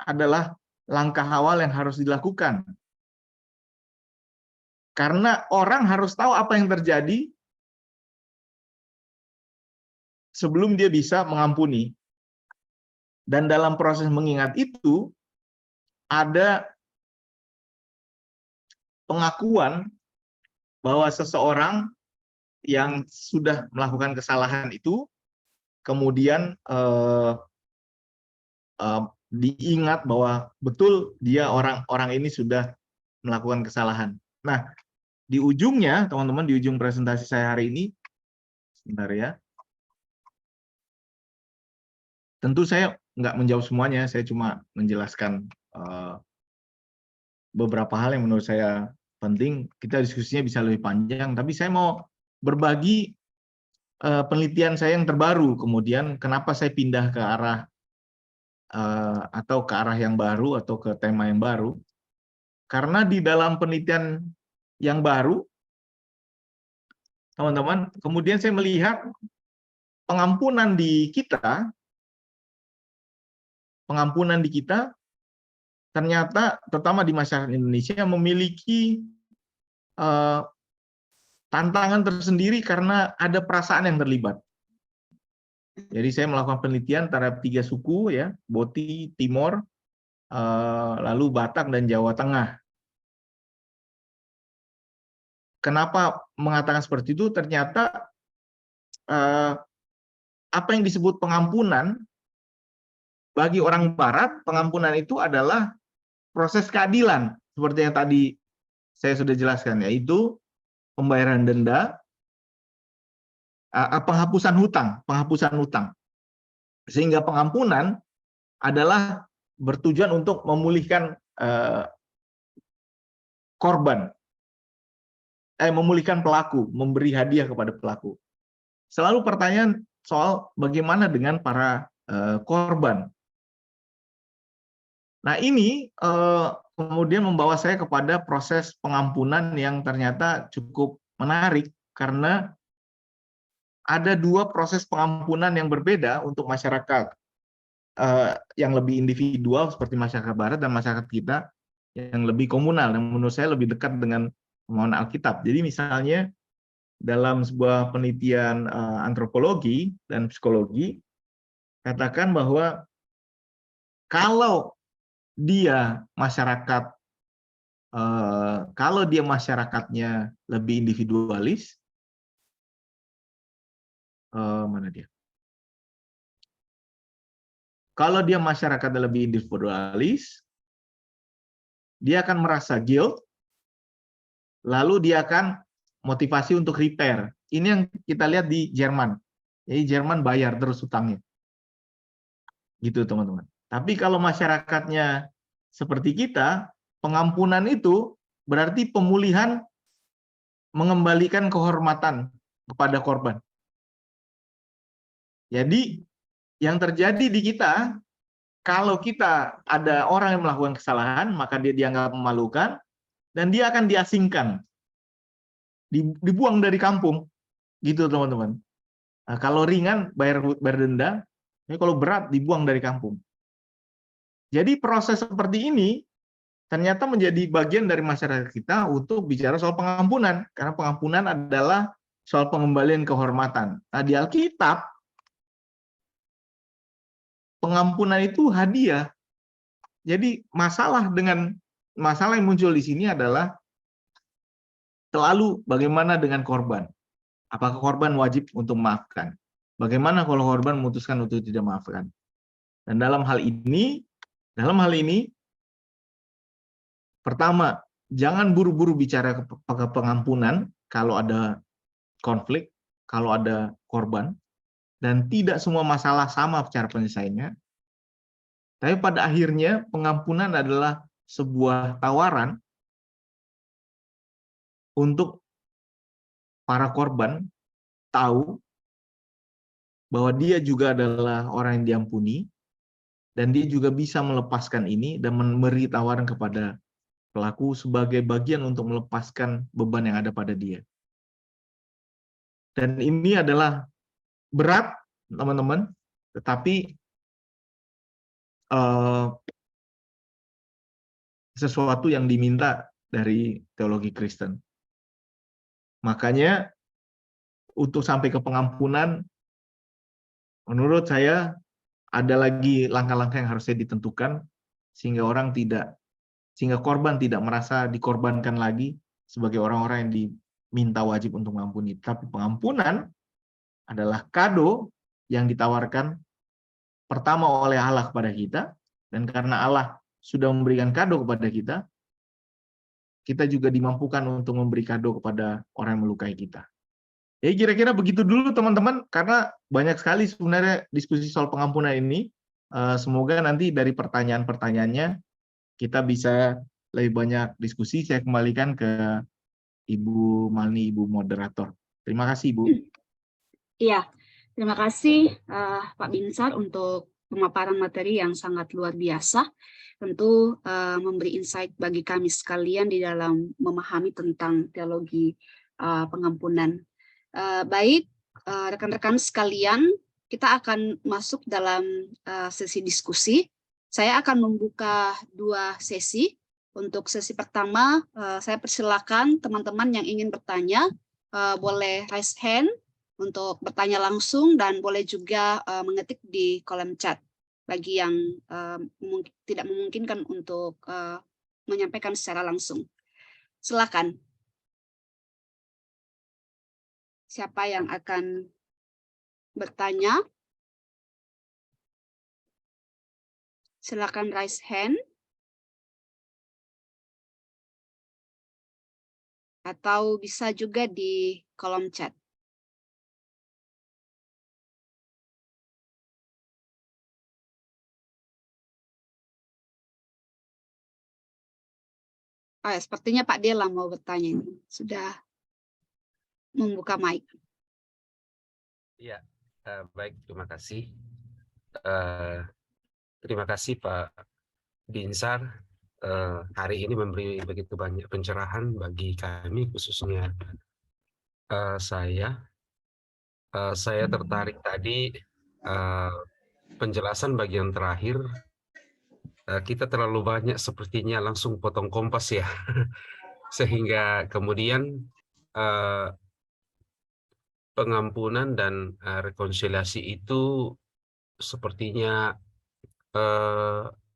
adalah langkah awal yang harus dilakukan. Karena orang harus tahu apa yang terjadi sebelum dia bisa mengampuni. Dan dalam proses mengingat itu, ada pengakuan bahwa seseorang yang sudah melakukan kesalahan itu, kemudian diingat bahwa betul dia orang ini sudah melakukan kesalahan. Nah, di ujungnya, teman-teman, di ujung presentasi saya hari ini, sebentar ya. Tentu saya nggak menjawab semuanya, saya cuma menjelaskan beberapa hal yang menurut saya penting. Kita diskusinya bisa lebih panjang, tapi saya mau berbagi penelitian saya yang terbaru. Kemudian kenapa saya pindah ke arah atau ke arah yang baru atau ke tema yang baru? Karena di dalam penelitian yang baru, teman-teman, kemudian saya melihat pengampunan di kita ternyata terutama di masyarakat Indonesia memiliki tantangan tersendiri karena ada perasaan yang terlibat. Jadi saya melakukan penelitian terhadap 3 suku, ya, Boti, Timor, lalu Batak dan Jawa Tengah. Kenapa mengatakan seperti itu? Ternyata apa yang disebut pengampunan bagi orang Barat, pengampunan itu adalah proses keadilan, seperti yang tadi saya sudah jelaskan, yaitu pembayaran denda, penghapusan hutang. Sehingga pengampunan adalah bertujuan untuk memulihkan memulihkan pelaku, memberi hadiah kepada pelaku. Selalu pertanyaan soal bagaimana dengan para korban. Nah, ini kemudian membawa saya kepada proses pengampunan yang ternyata cukup menarik, karena ada 2 proses pengampunan yang berbeda untuk masyarakat yang lebih individual seperti masyarakat Barat dan masyarakat kita yang lebih komunal, yang menurut saya lebih dekat dengan pemahaman Alkitab. Jadi misalnya dalam sebuah penelitian antropologi dan psikologi, katakan bahwa kalau dia masyarakatnya lebih individualis, kalau dia masyarakatnya lebih individualis, dia akan merasa guilt, lalu dia akan motivasi untuk repair. Ini yang kita lihat di Jerman. Jadi Jerman bayar terus hutangnya. gitu teman-teman. Tapi kalau masyarakatnya seperti kita, pengampunan itu berarti pemulihan, mengembalikan kehormatan kepada korban. Jadi yang terjadi di kita, kalau kita ada orang yang melakukan kesalahan, maka dia dianggap memalukan, dan dia akan diasingkan, dibuang dari kampung, gitu teman-teman. Nah, kalau ringan bayar denda, kalau berat dibuang dari kampung. Jadi proses seperti ini ternyata menjadi bagian dari masyarakat kita untuk bicara soal pengampunan, karena pengampunan adalah soal pengembalian kehormatan. Nah, di Alkitab pengampunan itu hadiah. Jadi masalah yang muncul di sini adalah selalu bagaimana dengan korban. Apakah korban wajib untuk memaafkan? Bagaimana kalau korban memutuskan untuk tidak memaafkan? Dan dalam hal ini, pertama, jangan buru-buru bicara ke pengampunan kalau ada konflik, kalau ada korban, dan tidak semua masalah sama cara penyelesaiannya. Tapi pada akhirnya pengampunan adalah sebuah tawaran untuk para korban tahu bahwa dia juga adalah orang yang diampuni, dan dia juga bisa melepaskan ini dan memberi tawaran kepada pelaku sebagai bagian untuk melepaskan beban yang ada pada dia. Dan ini adalah berat, teman-teman, tetapi sesuatu yang diminta dari teologi Kristen. Makanya untuk sampai ke pengampunan, menurut saya ada lagi langkah-langkah yang harusnya ditentukan sehingga korban tidak merasa dikorbankan lagi sebagai orang-orang yang diminta wajib untuk mengampuni. Tapi pengampunan adalah kado yang ditawarkan pertama oleh Allah kepada kita, dan karena Allah sudah memberikan kado kepada kita, kita juga dimampukan untuk memberi kado kepada orang yang melukai kita. Jadi kira-kira begitu dulu teman-teman, karena banyak sekali sebenarnya diskusi soal pengampunan ini. Semoga nanti dari pertanyaan-pertanyaannya kita bisa lebih banyak diskusi. Saya kembalikan ke Ibu Malni, Ibu moderator. Terima kasih, Ibu. Iya, terima kasih Pak Binsar untuk pemaparan materi yang sangat luar biasa. Tentu memberi insight bagi kami sekalian di dalam memahami tentang teologi pengampunan. Baik, rekan-rekan sekalian, kita akan masuk dalam sesi diskusi. Saya akan membuka 2 sesi. Untuk sesi pertama, saya persilakan teman-teman yang ingin bertanya, boleh raise hand untuk bertanya langsung, dan boleh juga mengetik di kolom chat bagi yang tidak memungkinkan untuk menyampaikan secara langsung. Silakan. Siapa yang akan bertanya? Silakan raise hand. Atau bisa juga di kolom chat. Sepertinya Pak Dela mau bertanya ini. Sudah membuka mic. Ya, baik, terima kasih. Terima kasih Pak Binsar. Hari ini memberi begitu banyak pencerahan bagi kami, khususnya saya. Saya tertarik tadi penjelasan bagian terakhir. Kita terlalu banyak sepertinya langsung potong kompas ya, sehingga kemudian pengampunan dan rekonsiliasi itu sepertinya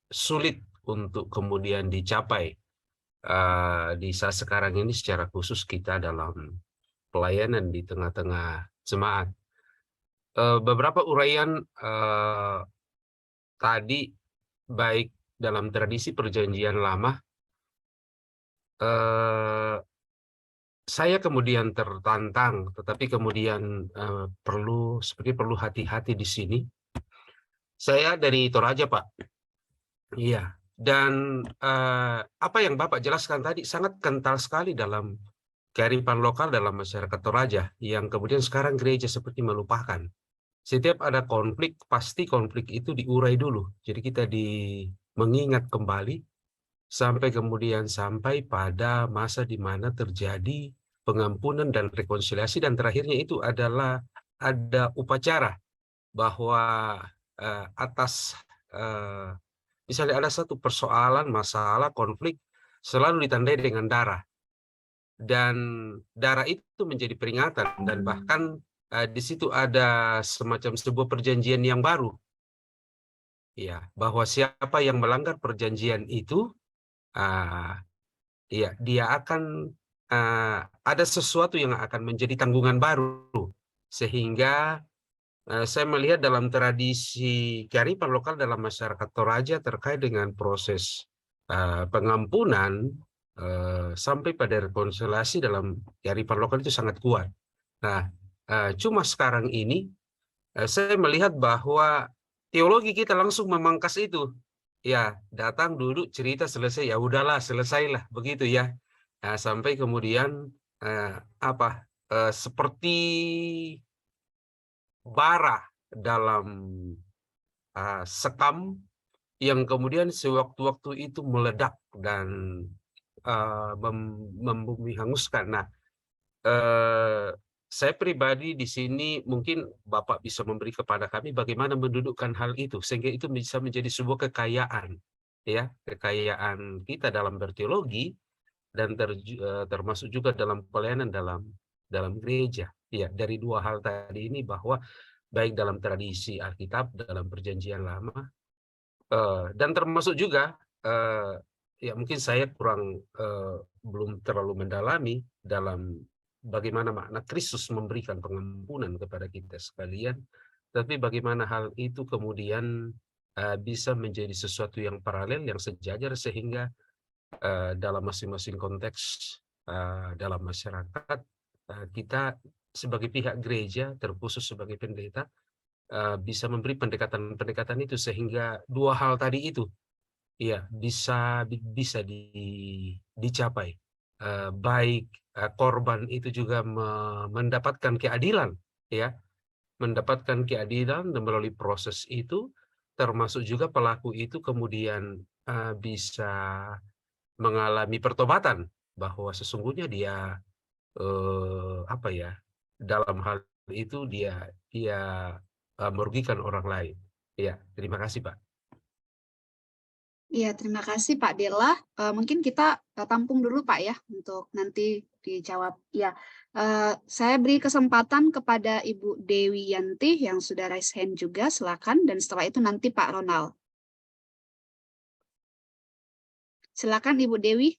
sulit untuk kemudian dicapai di saat sekarang ini, secara khusus kita dalam pelayanan di tengah-tengah jemaat. Beberapa uraian tadi, baik dalam tradisi perjanjian lama, saya kemudian tertantang, tetapi kemudian perlu hati-hati di sini. Saya dari Toraja, Pak. Iya. Dan apa yang Bapak jelaskan tadi sangat kental sekali dalam kearifan lokal dalam masyarakat Toraja, yang kemudian sekarang gereja seperti melupakan. Setiap ada konflik, pasti konflik itu diurai dulu. Jadi kita mengingat kembali sampai kemudian sampai pada masa di mana terjadi pengampunan dan rekonsiliasi, dan terakhirnya itu adalah ada upacara bahwa atas misalnya ada satu persoalan, masalah, konflik, selalu ditandai dengan darah. Dan darah itu menjadi peringatan, dan bahkan di situ ada semacam sebuah perjanjian yang baru. Ya, bahwa siapa yang melanggar perjanjian itu, ya, dia akan ada sesuatu yang akan menjadi tanggungan baru. Sehingga saya melihat dalam tradisi kearifan lokal dalam masyarakat Toraja terkait dengan proses pengampunan sampai pada rekonsiliasi dalam kearifan lokal itu sangat kuat. Nah, cuma sekarang ini saya melihat bahwa teologi kita langsung memangkas itu. Ya, datang, duduk, cerita, selesai, ya udahlah, selesailah, begitu ya. Nah, sampai kemudian seperti bara dalam sekam yang kemudian sewaktu-waktu itu meledak dan membumi hanguskan. Nah, saya pribadi di sini mungkin Bapak bisa memberi kepada kami bagaimana mendudukkan hal itu sehingga itu bisa menjadi sebuah kekayaan, ya, kekayaan kita dalam berteologi dan termasuk juga dalam pelayanan dalam gereja. Ya, dari dua hal tadi ini, bahwa baik dalam tradisi Alkitab, dalam Perjanjian Lama, dan termasuk juga ya mungkin saya belum terlalu mendalami dalam bagaimana makna Kristus memberikan pengampunan kepada kita sekalian, tapi bagaimana hal itu kemudian bisa menjadi sesuatu yang paralel, yang sejajar, sehingga dalam masing-masing konteks dalam masyarakat kita sebagai pihak gereja, terkhusus sebagai pendeta, bisa memberi pendekatan-pendekatan itu sehingga dua hal tadi itu ya bisa dicapai. Baik korban itu juga mendapatkan keadilan, ya, mendapatkan keadilan dan melalui proses itu, termasuk juga pelaku itu kemudian bisa mengalami pertobatan bahwa sesungguhnya dia dalam hal itu dia merugikan orang lain. Ya, terima kasih, Pak. Iya, terima kasih Pak Dela. Mungkin kita tampung dulu Pak ya untuk nanti dijawab. Ya, saya beri kesempatan kepada Ibu Dewi Yanti yang sudah raise hand juga, silakan. Dan setelah itu nanti Pak Ronald. Silakan Ibu Dewi.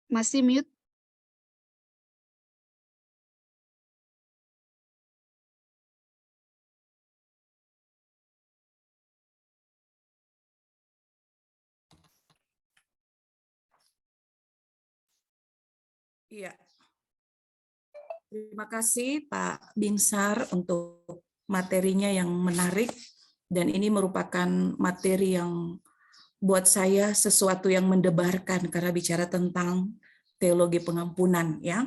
Masih mute. Iya. Terima kasih Pak Binsar untuk materinya yang menarik, dan ini merupakan materi yang buat saya sesuatu yang mendebarkan karena bicara tentang teologi pengampunan, ya,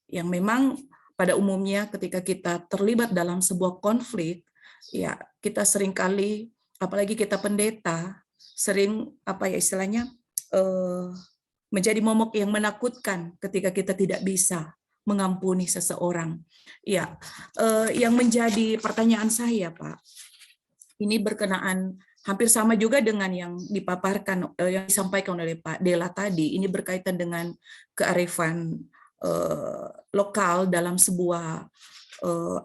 yang memang pada umumnya ketika kita terlibat dalam sebuah konflik, ya kita seringkali, apalagi kita pendeta, sering menjadi momok yang menakutkan ketika kita tidak bisa mengampuni seseorang. Ya, yang menjadi pertanyaan saya, Pak, ini berkenaan hampir sama juga dengan yang dipaparkan, yang disampaikan oleh Pak Dela tadi. Ini berkaitan dengan kearifan lokal dalam sebuah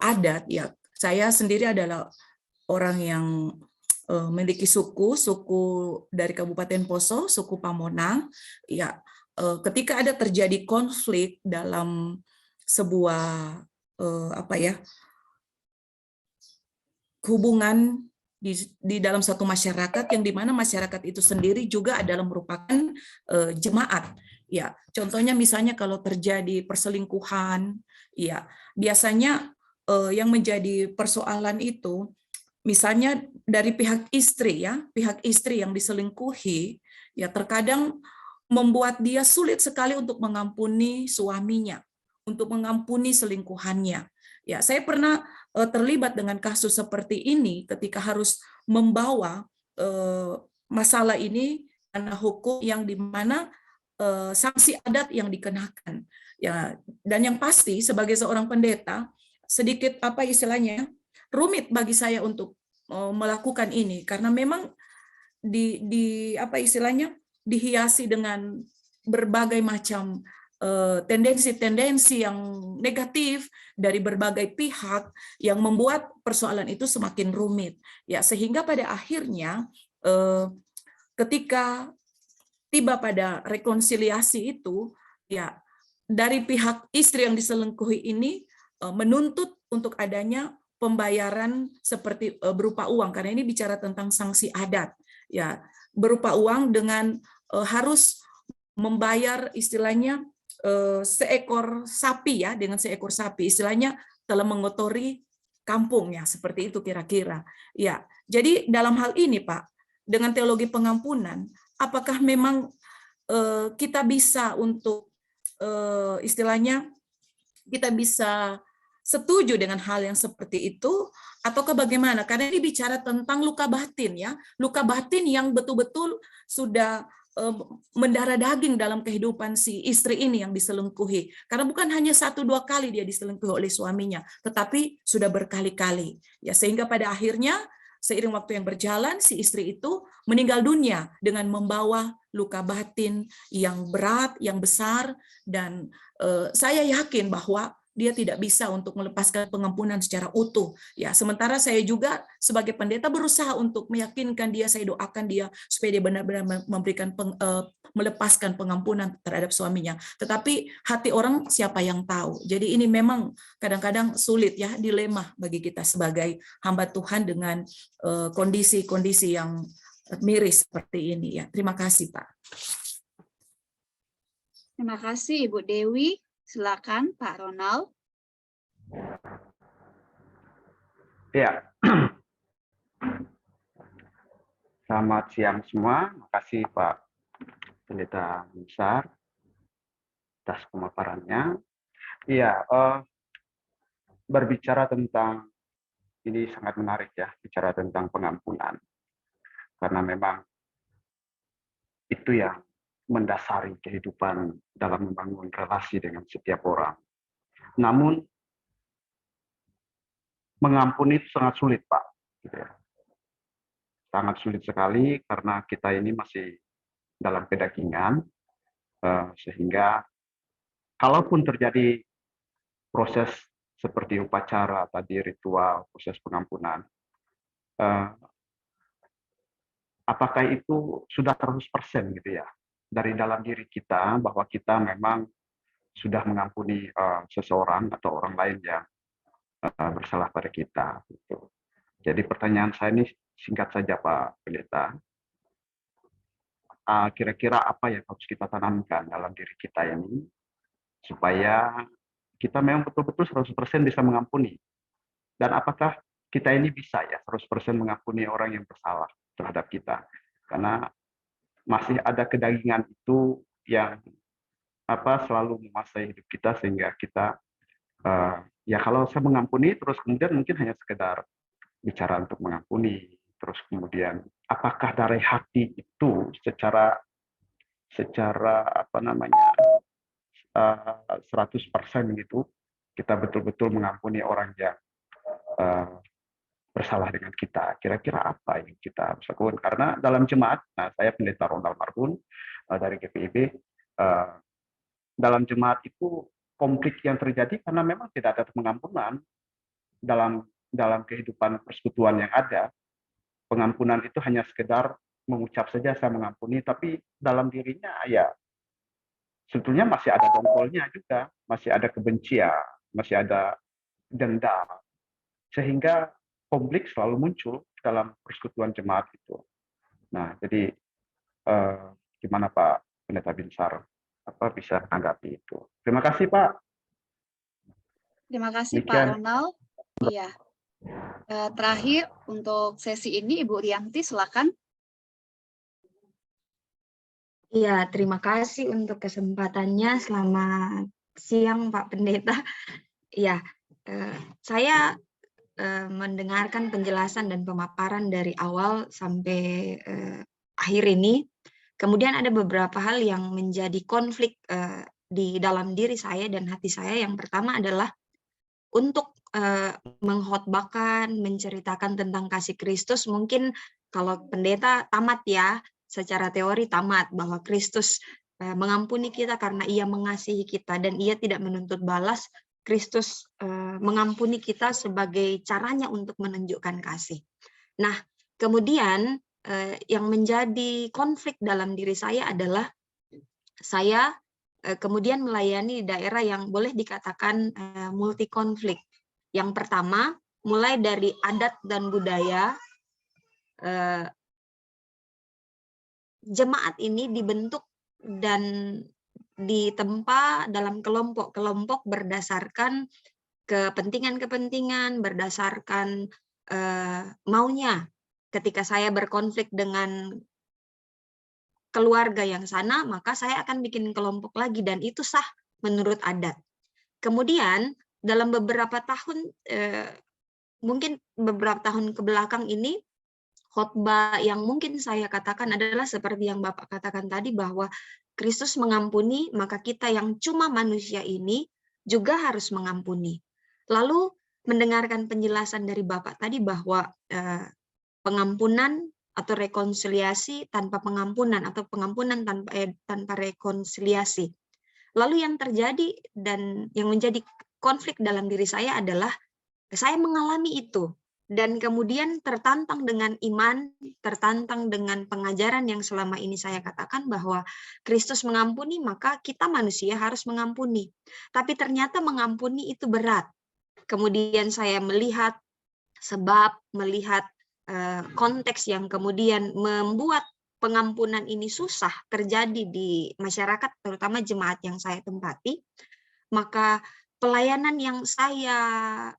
adat. Ya, saya sendiri adalah orang yang memiliki suku dari Kabupaten Poso, suku Pamonang. Ya, ketika ada terjadi konflik dalam sebuah hubungan di dalam satu masyarakat, yang dimana masyarakat itu sendiri juga adalah merupakan jemaat. Ya, contohnya misalnya kalau terjadi perselingkuhan, ya biasanya yang menjadi persoalan itu, misalnya dari pihak istri ya, pihak istri yang diselingkuhi, ya terkadang membuat dia sulit sekali untuk mengampuni suaminya, untuk mengampuni selingkuhannya. Ya, saya pernah terlibat dengan kasus seperti ini ketika harus membawa masalah ini karena hukum yang dimana sanksi adat yang dikenakan. Ya, dan yang pasti sebagai seorang pendeta sedikit apa istilahnya rumit bagi saya untuk melakukan ini karena memang di apa istilahnya dihiasi dengan berbagai macam tendensi-tendensi yang negatif dari berbagai pihak yang membuat persoalan itu semakin rumit ya sehingga pada akhirnya ketika tiba pada rekonsiliasi itu ya dari pihak istri yang diselingkuhi ini menuntut untuk adanya pembayaran seperti berupa uang karena ini bicara tentang sanksi adat ya berupa uang dengan harus membayar istilahnya seekor sapi ya dengan seekor sapi istilahnya telah mengotori kampung ya seperti itu kira-kira ya jadi dalam hal ini Pak dengan teologi pengampunan apakah memang kita bisa untuk istilahnya kita bisa setuju dengan hal yang seperti itu ataukah bagaimana? Karena ini bicara tentang luka batin ya, luka batin yang betul-betul sudah mendarah daging dalam kehidupan si istri ini yang diselingkuhi. Karena bukan hanya 1-2 kali dia diselingkuhi oleh suaminya, tetapi sudah berkali-kali. Ya sehingga pada akhirnya seiring waktu yang berjalan si istri itu meninggal dunia dengan membawa luka batin yang berat, yang besar dan saya yakin bahwa dia tidak bisa untuk melepaskan pengampunan secara utuh. Ya, sementara saya juga sebagai pendeta berusaha untuk meyakinkan dia, saya doakan dia supaya dia benar-benar memberikan melepaskan pengampunan terhadap suaminya. Tetapi hati orang siapa yang tahu. Jadi ini memang kadang-kadang sulit ya, dilema bagi kita sebagai hamba Tuhan dengan kondisi-kondisi yang miris seperti ini ya. Terima kasih, Pak. Terima kasih Ibu Dewi. Silakan Pak Ronald. Ya, selamat siang semua. Terima kasih Pak Pendeta Binsar atas pemaparannya. Iya, berbicara tentang ini sangat menarik ya, bicara tentang pengampunan, karena memang itu yang mendasari kehidupan dalam membangun relasi dengan setiap orang. Namun mengampuni itu sangat sulit, Pak. Gitu ya. Sangat sulit sekali karena kita ini masih dalam kedagingan, sehingga kalaupun terjadi proses seperti upacara tadi, ritual, proses pengampunan, apakah itu sudah 100% gitu ya dari dalam diri kita bahwa kita memang sudah mengampuni seseorang atau orang lain yang bersalah pada kita. Gitu. Jadi pertanyaan saya ini singkat saja Pak Pendeta. Kira-kira apa yang harus kita tanamkan dalam diri kita ini supaya kita memang betul-betul 100% bisa mengampuni. Dan apakah kita ini bisa ya 100% mengampuni orang yang bersalah terhadap kita? Karena masih ada kedagingan itu yang selalu menguasai hidup kita sehingga kita ya kalau saya mengampuni terus kemudian mungkin hanya sekedar bicara untuk mengampuni, terus kemudian apakah dari hati itu secara 100% gitu kita betul-betul mengampuni orang yang bersalah dengan kita. Kira-kira apa yang kita bisa lakukan? Karena dalam jemaat, nah saya Pendeta Ronald Marbun dari GPIB, dalam jemaat itu konflik yang terjadi karena memang tidak ada pengampunan dalam kehidupan persekutuan yang ada. Pengampunan itu hanya sekedar mengucap saja saya mengampuni, tapi dalam dirinya ya sebetulnya masih ada dongkolnya juga, masih ada kebencian, masih ada dendam, sehingga konflik selalu muncul dalam persekutuan jemaat itu. Nah, jadi gimana Pak Pendeta Binsar bisa menanggapi itu? Terima kasih Pak. Terima kasih Demikian. Pak Ronald. Iya. Terakhir untuk sesi ini Ibu Rianti, silakan. Iya, terima kasih untuk kesempatannya. Selamat siang Pak Pendeta. Iya, saya mendengarkan penjelasan dan pemaparan dari awal sampai akhir ini. Kemudian ada beberapa hal yang menjadi konflik di dalam diri saya dan hati saya. Yang pertama adalah untuk mengkhotbahkan, menceritakan tentang kasih Kristus. Mungkin kalau pendeta tamat ya, secara teori tamat bahwa Kristus mengampuni kita karena Ia mengasihi kita dan Ia tidak menuntut balas. Kristus mengampuni kita sebagai caranya untuk menunjukkan kasih. Nah, kemudian yang menjadi konflik dalam diri saya adalah saya kemudian melayani di daerah yang boleh dikatakan multi konflik. Yang pertama, mulai dari adat dan budaya, jemaat ini dibentuk dan ditempa dalam kelompok-kelompok berdasarkan kepentingan-kepentingan, berdasarkan maunya. Ketika saya berkonflik dengan keluarga yang sana, maka saya akan bikin kelompok lagi dan itu sah menurut adat. Kemudian dalam beberapa tahun, mungkin beberapa tahun ke belakang ini, khotbah yang mungkin saya katakan adalah seperti yang Bapak katakan tadi, bahwa Kristus mengampuni, maka kita yang cuma manusia ini juga harus mengampuni. Lalu mendengarkan penjelasan dari Bapak tadi bahwa pengampunan atau rekonsiliasi tanpa pengampunan atau pengampunan tanpa rekonsiliasi. Lalu yang terjadi dan yang menjadi konflik dalam diri saya adalah saya mengalami itu dan kemudian tertantang dengan iman, tertantang dengan pengajaran yang selama ini saya katakan bahwa Kristus mengampuni, maka kita manusia harus mengampuni. Tapi ternyata mengampuni itu berat. Kemudian saya melihat sebab, melihat konteks yang kemudian membuat pengampunan ini susah terjadi di masyarakat, terutama jemaat yang saya tempati, maka pelayanan yang saya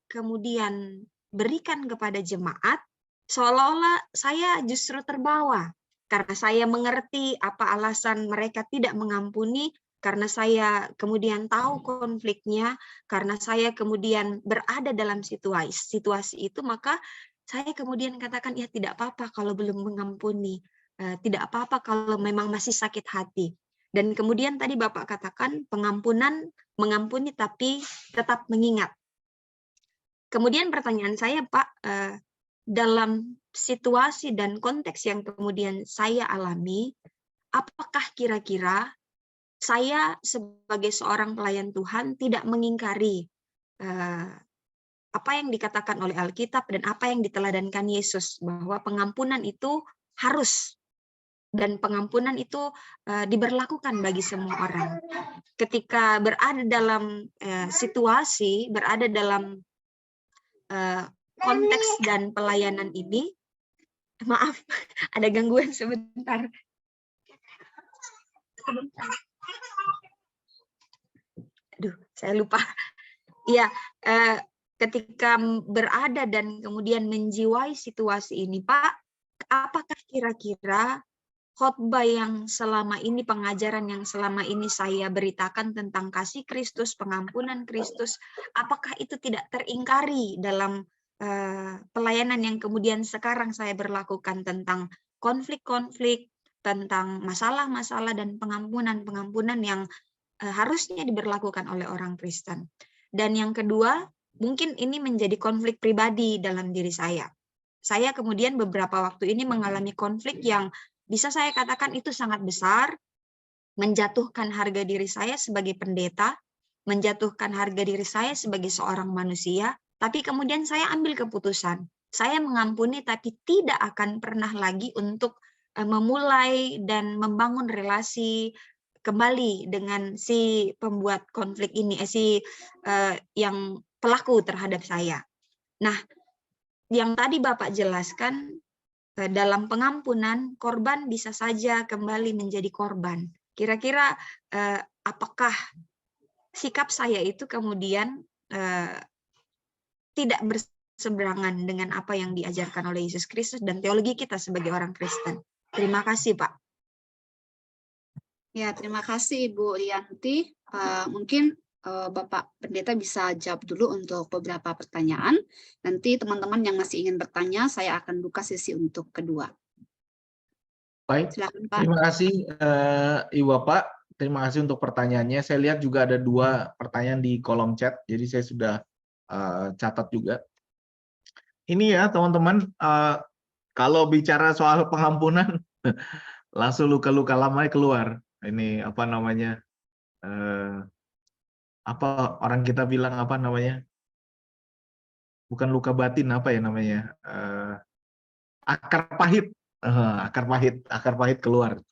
kemudian berikan kepada jemaat, seolah-olah saya justru terbawa, karena saya mengerti apa alasan mereka tidak mengampuni, karena saya kemudian tahu konfliknya, karena saya kemudian berada dalam situasi itu, maka saya kemudian katakan, ya tidak apa-apa kalau belum mengampuni, tidak apa-apa kalau memang masih sakit hati. Dan kemudian tadi Bapak katakan pengampunan, mengampuni tapi tetap mengingat. Kemudian pertanyaan saya, Pak, dalam situasi dan konteks yang kemudian saya alami, apakah kira-kira saya sebagai seorang pelayan Tuhan tidak mengingkari apa yang dikatakan oleh Alkitab dan apa yang diteladankan Yesus, bahwa pengampunan itu harus dan pengampunan itu diberlakukan bagi semua orang. Ketika berada dalam situasi, berada dalam konteks dan pelayanan ini, maaf, ada gangguan sebentar. Aduh, saya lupa. Ya, ketika berada dan kemudian menjiwai situasi ini, Pak, apakah kira-kira khotbah yang selama ini, pengajaran yang selama ini saya beritakan tentang kasih Kristus, pengampunan Kristus, apakah itu tidak teringkari dalam pelayanan yang kemudian sekarang saya berlakukan tentang konflik-konflik, tentang masalah-masalah dan pengampunan-pengampunan yang harusnya diberlakukan oleh orang Kristen. Dan yang kedua, mungkin ini menjadi konflik pribadi dalam diri saya. Saya kemudian beberapa waktu ini mengalami konflik yang bisa saya katakan itu sangat besar, menjatuhkan harga diri saya sebagai pendeta, menjatuhkan harga diri saya sebagai seorang manusia, tapi kemudian saya ambil keputusan. Saya mengampuni tapi tidak akan pernah lagi untuk memulai dan membangun relasi kembali dengan si pembuat konflik ini, yang pelaku terhadap saya. Nah, yang tadi Bapak jelaskan, dalam pengampunan, korban bisa saja kembali menjadi korban. Kira-kira apakah sikap saya itu kemudian tidak berseberangan dengan apa yang diajarkan oleh Yesus Kristus dan teologi kita sebagai orang Kristen. Terima kasih, Pak. Ya, terima kasih Ibu Rianti. Mungkin Bapak Pendeta bisa jawab dulu untuk beberapa pertanyaan. Nanti teman-teman yang masih ingin bertanya, saya akan buka sesi untuk kedua. Baik, Silakan Pak. terima kasih Ibu Bapak. Terima kasih untuk pertanyaannya. Saya lihat juga ada 2 pertanyaan di kolom chat, jadi saya sudah catat juga. Ini ya teman-teman, kalau bicara soal pengampunan, langsung luka-luka lama keluar. Ini apa namanya? Apa orang kita bilang apa namanya? Bukan luka batin, apa ya namanya? Akar pahit. Akar pahit keluar.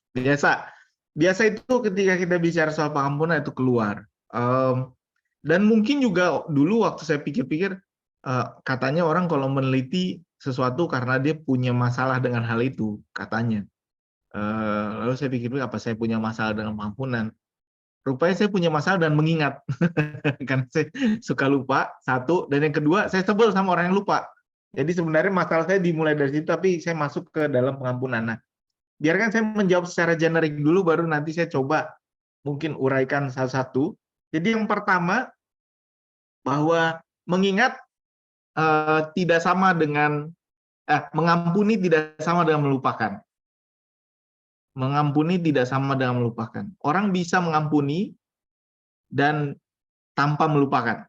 Biasa itu ketika kita bicara soal pengampunan itu keluar. Dan mungkin juga dulu waktu saya pikir-pikir, katanya orang kalau meneliti sesuatu karena dia punya masalah dengan hal itu, katanya. Lalu saya pikir, apa saya punya masalah dengan pengampunan? Rupanya saya punya masalah dan mengingat. Karena saya suka lupa, satu. Dan yang kedua, saya sebel sama orang yang lupa. Jadi sebenarnya masalah saya dimulai dari situ, tapi saya masuk ke dalam pengampunan. Nah, biarkan saya menjawab secara generik dulu, baru nanti saya coba mungkin uraikan satu-satu. Jadi yang pertama, bahwa mengingat tidak sama dengan, mengampuni tidak sama dengan melupakan. Mengampuni tidak sama dengan melupakan. Orang bisa mengampuni dan tanpa melupakan.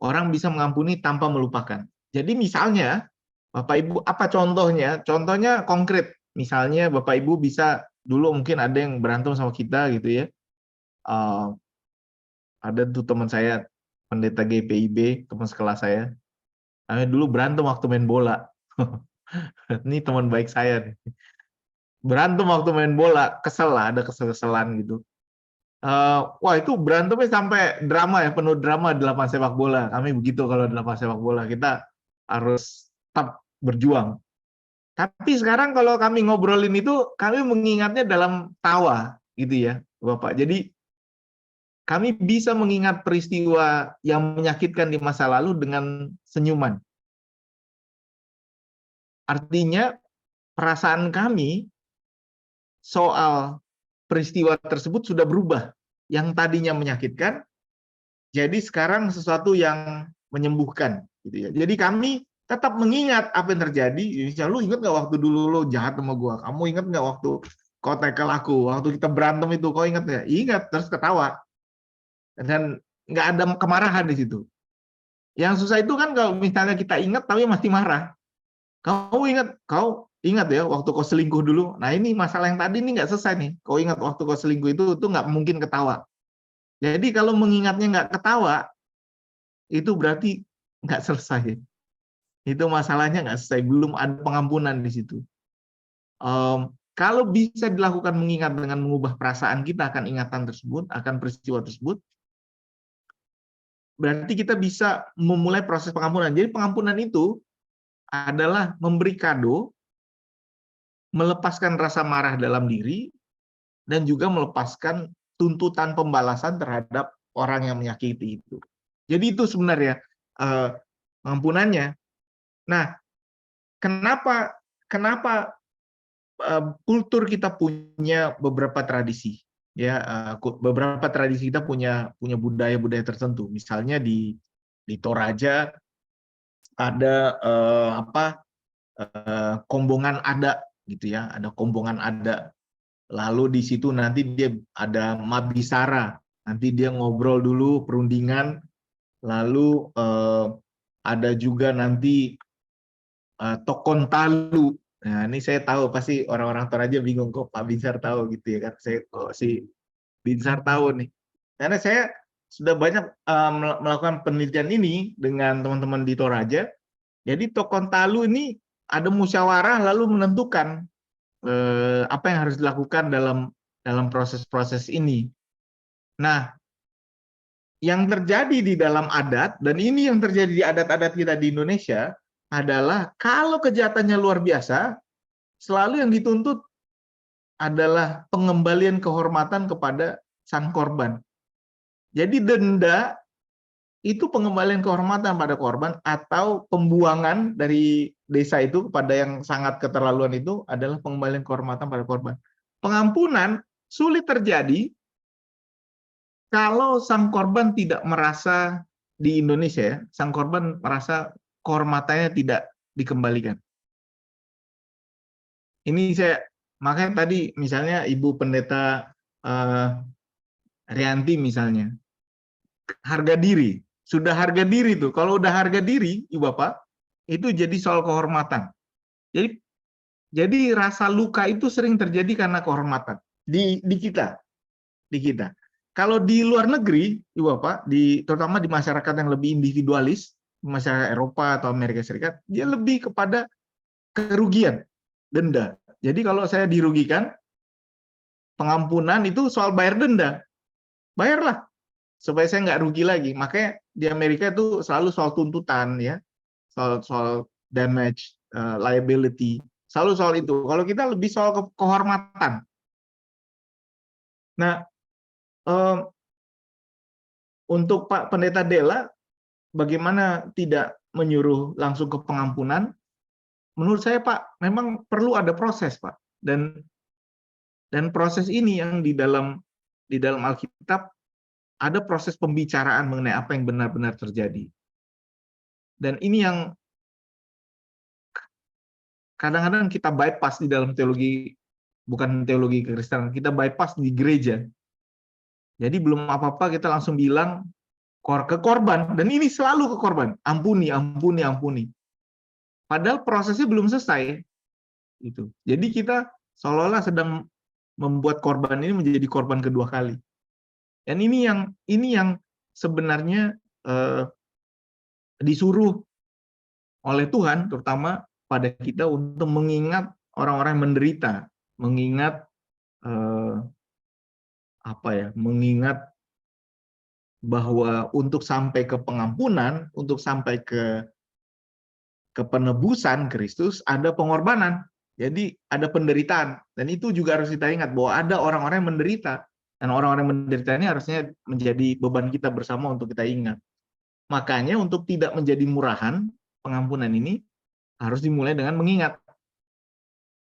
Orang bisa mengampuni tanpa melupakan. Jadi misalnya, Bapak Ibu, apa contohnya? Contohnya konkret. Misalnya Bapak Ibu bisa, dulu mungkin ada yang berantem sama kita gitu ya. Ada tuh teman saya, pendeta GPIB, teman sekelas saya. Dulu berantem waktu main bola. Ini teman baik saya nih. Berantem waktu main bola, kesel lah, ada kesel-keselan gitu. Wah itu berantemnya sampai drama ya, penuh drama di lapangan sepak bola. Kami begitu kalau di lapangan sepak bola, kita harus tetap berjuang. Tapi sekarang kalau kami ngobrolin itu, kami mengingatnya dalam tawa gitu ya, Bapak. Jadi kami bisa mengingat peristiwa yang menyakitkan di masa lalu dengan senyuman. Artinya perasaan kami soal peristiwa tersebut sudah berubah. Yang tadinya menyakitkan, jadi sekarang sesuatu yang menyembuhkan. Gitu ya. Jadi kami tetap mengingat apa yang terjadi. Misalnya, lu ingat nggak waktu dulu lu jahat sama gua? Kamu ingat nggak waktu kau tackle aku? Waktu kita berantem itu, kau ingat nggak? Ingat, terus ketawa. Dan nggak ada kemarahan di situ. Yang susah itu kan kalau misalnya kita ingat tapi masih marah. Kau ingat ya waktu kau selingkuh dulu. Nah ini masalah yang tadi ini nggak selesai nih. Kau ingat waktu kau selingkuh itu nggak mungkin ketawa. Jadi kalau mengingatnya nggak ketawa, itu berarti nggak selesai. Itu masalahnya nggak selesai, belum ada pengampunan di situ. Kalau bisa dilakukan mengingat dengan mengubah perasaan kita akan ingatan tersebut, akan peristiwa tersebut, berarti kita bisa memulai proses pengampunan. Jadi pengampunan itu adalah memberi kado, melepaskan rasa marah dalam diri, dan juga melepaskan tuntutan pembalasan terhadap orang yang menyakiti itu. Jadi itu sebenarnya pengampunannya. Nah, kenapa kultur kita punya beberapa tradisi? Ya, beberapa tradisi kita punya budaya-budaya tertentu. Misalnya di Toraja ada kombongan ada gitu ya, ada kombongan ada. Lalu di situ nanti dia ada mabisara, nanti dia ngobrol dulu perundingan, lalu ada juga nanti tokontalu. Nah ini saya tahu pasti orang-orang Toraja bingung kok Pak Binsar tahu gitu ya kan, saya kok si Binsar tahu nih, karena saya sudah banyak melakukan penelitian ini dengan teman-teman di Toraja. Jadi tokontalu ini ada musyawarah lalu menentukan apa yang harus dilakukan dalam proses-proses ini. Nah, yang terjadi di dalam adat, dan ini yang terjadi di adat-adat kita di Indonesia, adalah kalau kejahatannya luar biasa, selalu yang dituntut adalah pengembalian kehormatan kepada sang korban. Jadi denda itu pengembalian kehormatan pada korban atau pembuangan dari desa itu kepada yang sangat keterlaluan itu adalah pengembalian kehormatan pada korban. Pengampunan sulit terjadi kalau sang korban tidak merasa di Indonesia ya, sang korban merasa kehormatannya tidak dikembalikan. Ini makanya tadi misalnya Ibu Pendeta Rianti misalnya, harga diri. Sudah harga diri tuh. Kalau udah harga diri, Ibu Bapak, itu jadi soal kehormatan. Jadi rasa luka itu sering terjadi karena kehormatan di kita. Kalau di luar negeri, Ibu Bapak, terutama di masyarakat yang lebih individualis, masyarakat Eropa atau Amerika Serikat, dia lebih kepada kerugian, denda. Jadi kalau saya dirugikan, pengampunan itu soal bayar denda. Bayarlah supaya saya nggak rugi lagi. Makanya di Amerika itu selalu soal tuntutan ya, soal damage, liability, selalu soal itu. Kalau kita lebih soal kehormatan. Nah, untuk Pak Pendeta Della, bagaimana tidak menyuruh langsung ke pengampunan? Menurut saya Pak, memang perlu ada proses Pak, dan proses ini yang di dalam Alkitab ada proses pembicaraan mengenai apa yang benar-benar terjadi. Dan ini yang kadang-kadang kita bypass di dalam teologi, bukan teologi kekristenan, kita bypass di gereja. Jadi belum apa-apa kita langsung bilang ke korban, dan ini selalu ke korban, ampuni, ampuni, ampuni. Padahal prosesnya belum selesai. Itu. Jadi kita seolah-olah sedang membuat korban ini menjadi korban kedua kali. Dan ini yang sebenarnya disuruh oleh Tuhan, terutama pada kita untuk mengingat orang-orang yang menderita, mengingat mengingat bahwa untuk sampai ke pengampunan, untuk sampai ke penebusan Kristus ada pengorbanan. Jadi ada penderitaan, dan itu juga harus kita ingat bahwa ada orang-orang yang menderita. Dan orang-orang menderita ini harusnya menjadi beban kita bersama untuk kita ingat. Makanya untuk tidak menjadi murahan, pengampunan ini harus dimulai dengan mengingat.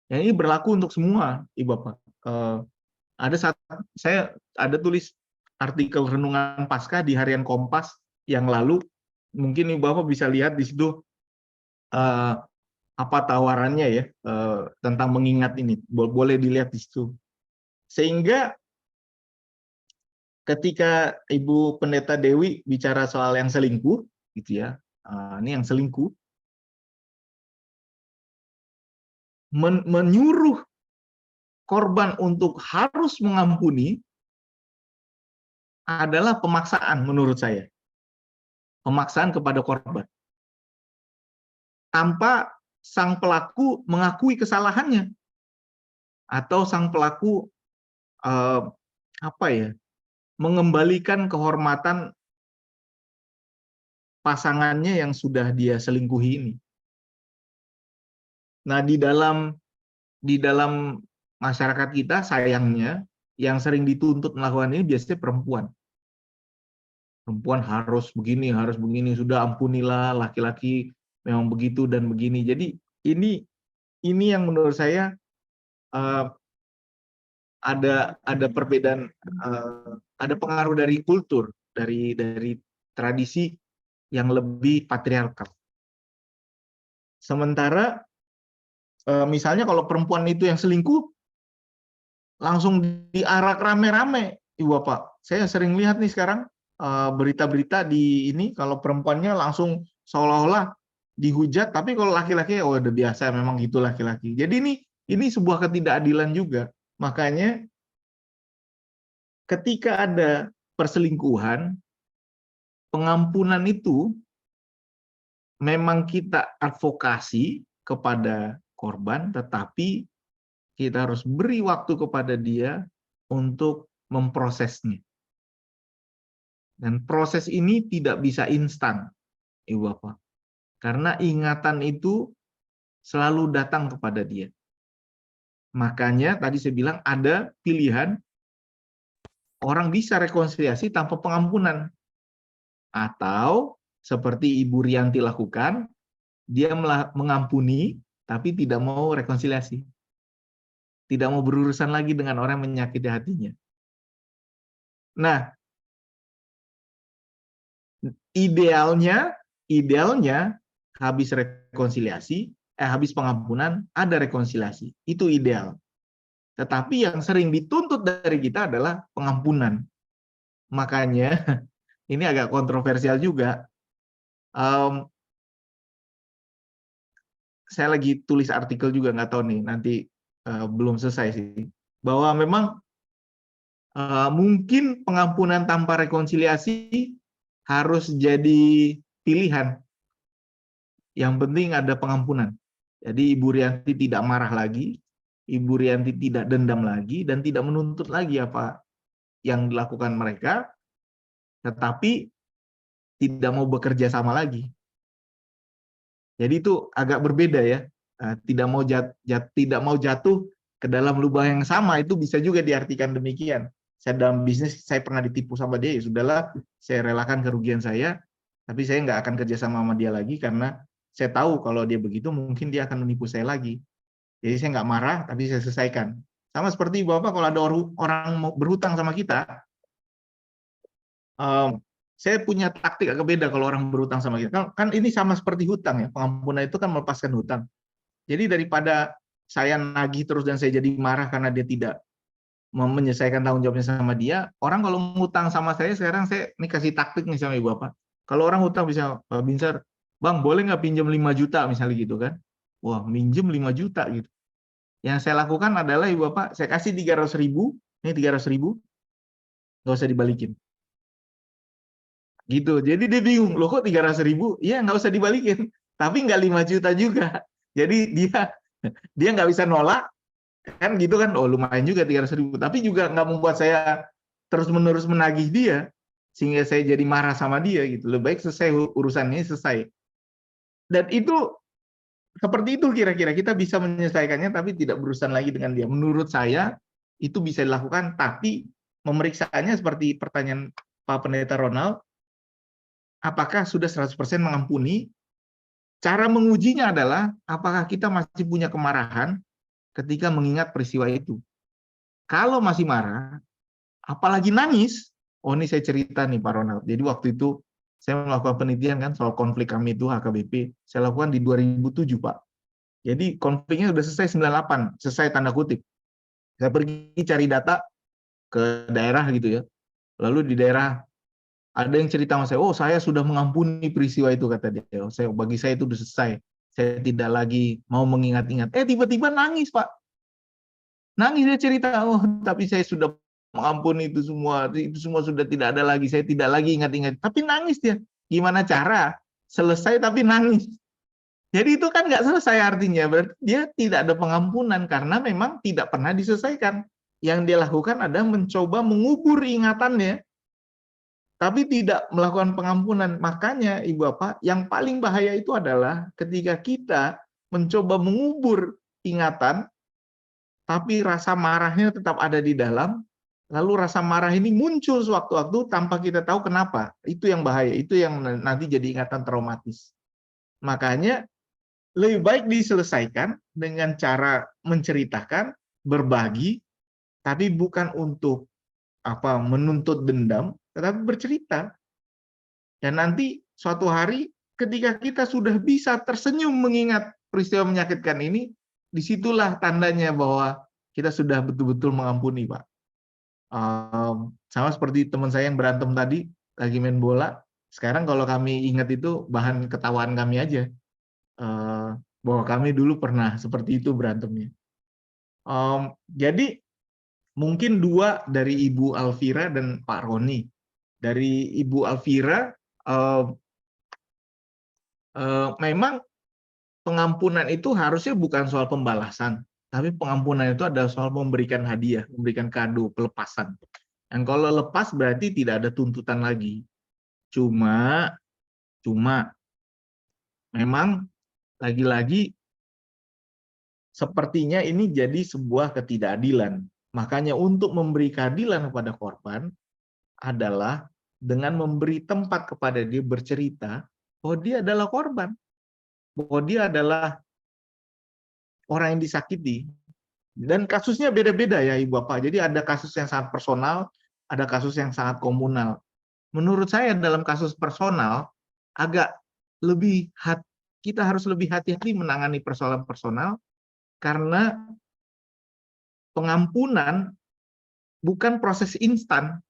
Ya, ini berlaku untuk semua, Ibu Bapak. Saya ada tulis artikel Renungan Paskah di Harian Kompas yang lalu. Mungkin Ibu Bapak bisa lihat di situ apa tawarannya ya tentang mengingat ini. Boleh dilihat di situ. Sehingga ketika Ibu Pendeta Dewi bicara soal yang selingkuh, gitu ya, ini yang selingkuh, menyuruh korban untuk harus mengampuni adalah pemaksaan menurut saya, pemaksaan kepada korban, tanpa sang pelaku mengakui kesalahannya, atau sang pelaku mengembalikan kehormatan pasangannya yang sudah dia selingkuhi ini. Nah, di dalam masyarakat kita sayangnya yang sering dituntut melakukan ini biasanya perempuan. Perempuan harus begini, sudah ampunilah, laki-laki memang begitu dan begini. Jadi ini yang menurut saya ada perbedaan, ada pengaruh dari kultur, dari tradisi yang lebih patriarkal. Sementara misalnya kalau perempuan itu yang selingkuh, langsung diarak rame-rame, Ibu Bapak. Saya sering lihat nih sekarang berita-berita di ini, kalau perempuannya langsung seolah-olah dihujat, tapi kalau laki-laki udah biasa, memang gitu laki-laki. Jadi ini sebuah ketidakadilan juga. Makanya ketika ada perselingkuhan, pengampunan itu memang kita advokasi kepada korban, tetapi kita harus beri waktu kepada dia untuk memprosesnya. Dan proses ini tidak bisa instan, Ibu Bapak. Karena ingatan itu selalu datang kepada dia. Makanya tadi saya bilang ada pilihan orang bisa rekonsiliasi tanpa pengampunan. Atau seperti Ibu Rianti lakukan, dia mengampuni tapi tidak mau rekonsiliasi. Tidak mau berurusan lagi dengan orang yang menyakiti hatinya. Nah, idealnya habis rekonsiliasi, habis pengampunan ada rekonsiliasi. Itu ideal. Tetapi yang sering dituntut dari kita adalah pengampunan. Makanya ini agak kontroversial juga. Saya lagi tulis artikel juga, nggak tahu nih, nanti belum selesai sih. Bahwa memang mungkin pengampunan tanpa rekonsiliasi harus jadi pilihan. Yang penting ada pengampunan. Jadi Ibu Rianti tidak marah lagi, Ibu Rianti tidak dendam lagi, dan tidak menuntut lagi apa yang dilakukan mereka, tetapi tidak mau bekerja sama lagi. Jadi itu agak berbeda ya. Tidak mau jatuh ke dalam lubang yang sama, itu bisa juga diartikan demikian. Saya dalam bisnis, saya pernah ditipu sama dia, ya sudahlah, saya relakan kerugian saya, tapi saya nggak akan kerjasama sama dia lagi karena saya tahu kalau dia begitu mungkin dia akan menipu saya lagi. Jadi saya nggak marah, tapi saya selesaikan. Sama seperti Bapak kalau ada orang mau berhutang sama kita, saya punya taktik agak beda kalau orang berhutang sama kita. Kan ini sama seperti hutang ya, pengampunan itu kan melepaskan hutang. Jadi daripada saya nagih terus dan saya jadi marah karena dia tidak menyelesaikan tanggung jawabnya sama dia, orang kalau ngutang sama saya sekarang, saya ini kasih taktik nih sama Ibu Bapak. Kalau orang hutang bisa, Pak Binsar, Bang boleh nggak pinjam 5 juta misalnya gitu kan. Wah, minjem 5 juta gitu. Yang saya lakukan adalah Ibu Bapak, saya kasih 300.000, ini 300.000, nggak usah dibalikin. Gitu. Jadi dia bingung, loh kok 300.000? Iya, nggak usah dibalikin. Tapi nggak 5 juta juga. Jadi dia nggak bisa nolak, kan gitu kan. Oh, lumayan juga 300.000. Tapi juga nggak membuat saya terus-menerus menagih dia, sehingga saya jadi marah sama dia gitu. Lebih baik selesai urusannya, selesai. Dan itu seperti itu kira-kira, kita bisa menyelesaikannya tapi tidak berurusan lagi dengan dia. Menurut saya itu bisa dilakukan, tapi memeriksanya seperti pertanyaan Pak Pendeta Ronald, apakah sudah 100% mengampuni? Cara mengujinya adalah apakah kita masih punya kemarahan ketika mengingat peristiwa itu. Kalau masih marah, apalagi nangis, oh ini saya cerita nih Pak Ronald. Jadi waktu itu saya melakukan penelitian kan soal konflik kami itu HKBP, saya lakukan di 2007 Pak. Jadi konfliknya sudah selesai 98, selesai tanda kutip. Saya pergi cari data ke daerah gitu ya. Lalu di daerah ada yang cerita sama saya, oh saya sudah mengampuni peristiwa itu, kata dia. Bagi saya itu sudah selesai. Saya tidak lagi mau mengingat-ingat. Tiba-tiba nangis Pak. Nangis dia cerita, oh tapi saya sudah mengampuni itu semua sudah tidak ada lagi, saya tidak lagi ingat-ingat. Tapi nangis dia. Gimana cara? Selesai tapi nangis. Jadi itu kan nggak selesai artinya, berarti dia tidak ada pengampunan karena memang tidak pernah diselesaikan. Yang dia lakukan adalah mencoba mengubur ingatannya, tapi tidak melakukan pengampunan. Makanya Ibu Bapak, yang paling bahaya itu adalah ketika kita mencoba mengubur ingatan, tapi rasa marahnya tetap ada di dalam, lalu rasa marah ini muncul sewaktu-waktu tanpa kita tahu kenapa. Itu yang bahaya, itu yang nanti jadi ingatan traumatis. Makanya lebih baik diselesaikan dengan cara menceritakan, berbagi, tapi bukan untuk menuntut dendam, tetapi bercerita. Dan nanti suatu hari ketika kita sudah bisa tersenyum mengingat peristiwa menyakitkan ini, disitulah tandanya bahwa kita sudah betul-betul mengampuni, Pak. Sama seperti teman saya yang berantem tadi, lagi main bola, sekarang kalau kami ingat itu bahan ketawaan kami aja. Bahwa kami dulu pernah seperti itu berantemnya. Jadi mungkin dua dari Ibu Alfira dan Pak Roni. Dari Ibu Alfira, memang pengampunan itu harusnya bukan soal pembalasan, tapi pengampunan itu adalah soal memberikan hadiah, memberikan kado, pelepasan. Dan kalau lepas berarti tidak ada tuntutan lagi. Cuma memang lagi-lagi sepertinya ini jadi sebuah ketidakadilan. Makanya untuk memberi keadilan kepada korban adalah dengan memberi tempat kepada dia bercerita bahwa dia adalah korban, bahwa dia adalah orang yang disakiti. Dan kasusnya beda-beda ya Ibu Bapak. Jadi ada kasus yang sangat personal, ada kasus yang sangat komunal. Menurut saya dalam kasus personal agak lebih kita harus lebih hati-hati menangani persoalan personal karena pengampunan bukan proses instan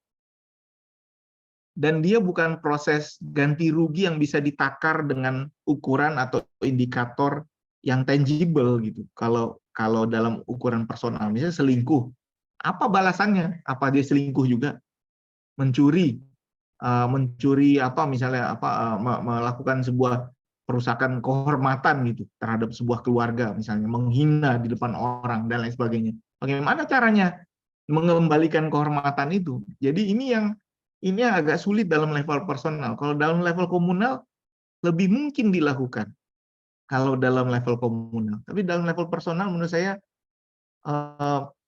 dan dia bukan proses ganti rugi yang bisa ditakar dengan ukuran atau indikator yang tangible gitu. Kalau dalam ukuran personal, misalnya selingkuh, apa balasannya? Apa dia selingkuh juga? Mencuri apa misalnya melakukan sebuah perusakan kehormatan gitu terhadap sebuah keluarga, misalnya menghina di depan orang dan lain sebagainya. Bagaimana caranya mengembalikan kehormatan itu? Jadi ini yang agak sulit dalam level personal. Kalau dalam level komunal lebih mungkin dilakukan. Kalau dalam level komunal, tapi dalam level personal menurut saya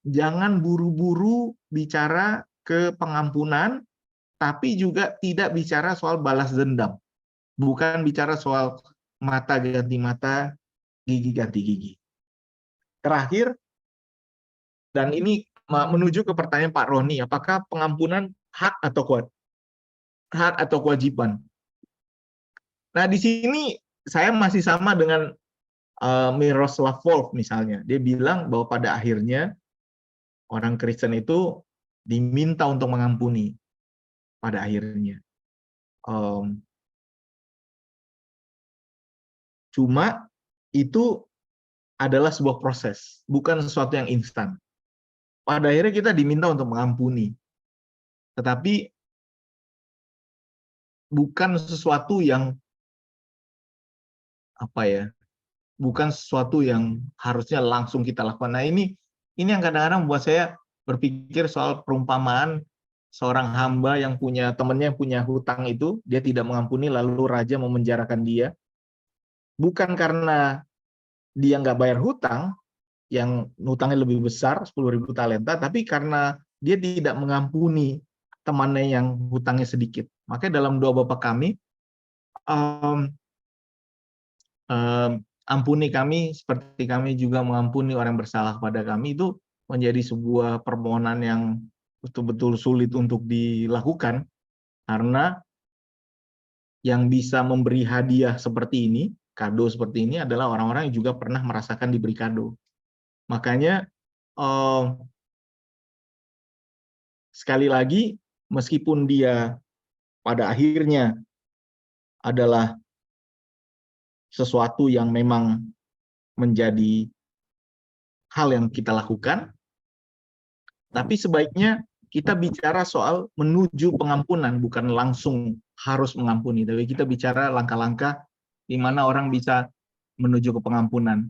jangan buru-buru bicara ke pengampunan, tapi juga tidak bicara soal balas dendam. Bukan bicara soal mata ganti mata, gigi ganti gigi. Terakhir, dan ini menuju ke pertanyaan Pak Roni, apakah pengampunan hak atau kewajiban? Nah, di sini saya masih sama dengan Miroslav Volf misalnya. Dia bilang bahwa pada akhirnya orang Kristen itu diminta untuk mengampuni pada akhirnya. Cuma itu adalah sebuah proses, bukan sesuatu yang instan. Pada akhirnya kita diminta untuk mengampuni, tetapi bukan sesuatu yang bukan sesuatu yang harusnya langsung kita lakukan. Nah ini yang kadang-kadang membuat saya berpikir soal perumpamaan seorang hamba yang punya temannya yang punya hutang itu, dia tidak mengampuni lalu raja memenjarakan dia. Bukan karena dia nggak bayar hutang, yang hutangnya lebih besar, 10.000 talenta, tapi karena dia tidak mengampuni temannya yang hutangnya sedikit. Makanya dalam doa Bapa kami, ampuni kami seperti kami juga mengampuni orang yang bersalah kepada kami, itu menjadi sebuah permohonan yang betul-betul sulit untuk dilakukan, karena yang bisa memberi hadiah seperti ini, kado seperti ini adalah orang-orang yang juga pernah merasakan diberi kado. Makanya sekali lagi, meskipun dia pada akhirnya adalah sesuatu yang memang menjadi hal yang kita lakukan, tapi sebaiknya kita bicara soal menuju pengampunan, bukan langsung harus mengampuni, tapi kita bicara langkah-langkah di mana orang bisa menuju ke pengampunan.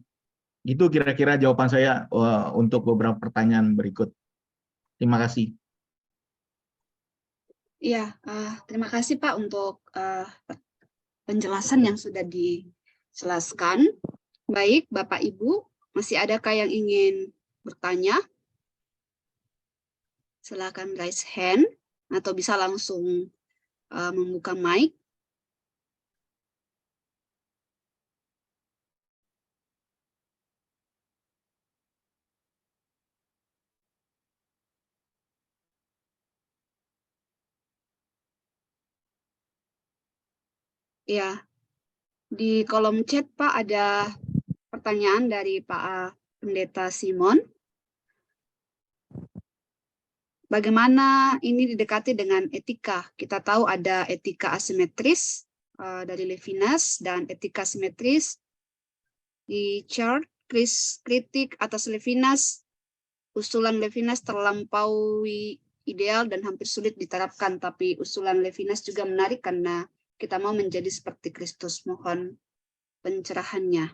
Itu kira-kira jawaban saya untuk beberapa pertanyaan berikut. Terima kasih. Iya, terima kasih Pak untuk penjelasan yang sudah dijelaskan. Baik, Bapak Ibu, masih adakah yang ingin bertanya? Silakan raise hand atau bisa langsung membuka mic. Ya, di kolom chat Pak ada pertanyaan dari Pak Pendeta Simon. Bagaimana ini didekati dengan etika? Kita tahu ada etika asimetris dari Levinas dan etika simetris di chart kritik atas Levinas. Usulan Levinas terlampaui ideal dan hampir sulit diterapkan, tapi usulan Levinas juga menarik karena kita mau menjadi seperti Kristus. Mohon pencerahannya.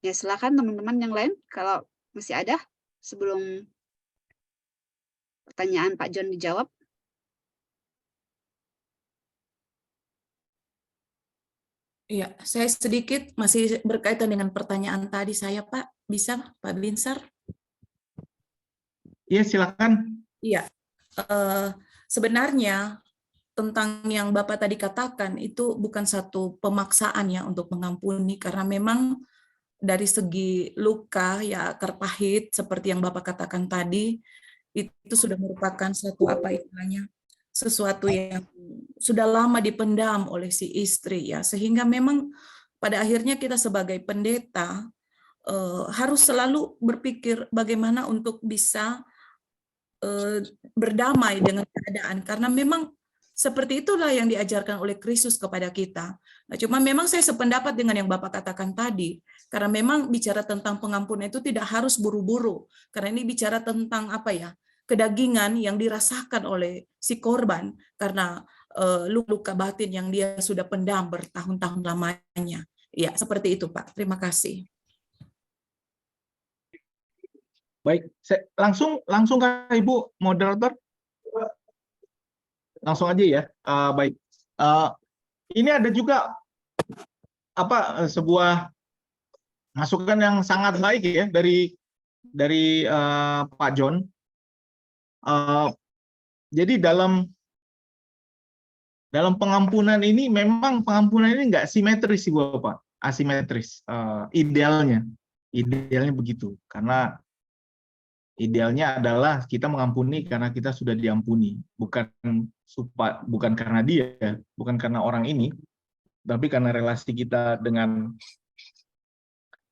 Ya, silakan teman-teman yang lain kalau masih ada sebelum pertanyaan Pak John dijawab. Iya, saya sedikit masih berkaitan dengan pertanyaan tadi saya, Pak. Bisa, Pak Binsar? Iya, silakan. Iya, sebenarnya tentang yang Bapak tadi katakan itu bukan satu pemaksaan ya untuk mengampuni, karena memang dari segi luka ya akar pahit seperti yang Bapak katakan tadi itu sudah merupakan suatu apa istilahnya, sesuatu yang sudah lama dipendam oleh si istri ya, sehingga memang pada akhirnya kita sebagai pendeta harus selalu berpikir bagaimana untuk bisa berdamai dengan keadaan, karena memang seperti itulah yang diajarkan oleh Kristus kepada kita. Nah, cuma memang saya sependapat dengan yang Bapak katakan tadi, karena memang bicara tentang pengampunan itu tidak harus buru-buru, karena ini bicara tentang apa ya, kedagingan yang dirasakan oleh si korban karena luka batin yang dia sudah pendam bertahun-tahun lamanya. Ya, seperti itu, Pak. Terima kasih. Baik, langsung ke Ibu moderator. Langsung aja ya. Baik. Ini ada juga sebuah masukan yang sangat baik ya dari Pak John. Jadi dalam pengampunan ini memang pengampunan ini nggak simetris sih Bapak, asimetris. Idealnya begitu, karena idealnya adalah kita mengampuni karena kita sudah diampuni, bukan karena dia, bukan karena orang ini, tapi karena relasi kita dengan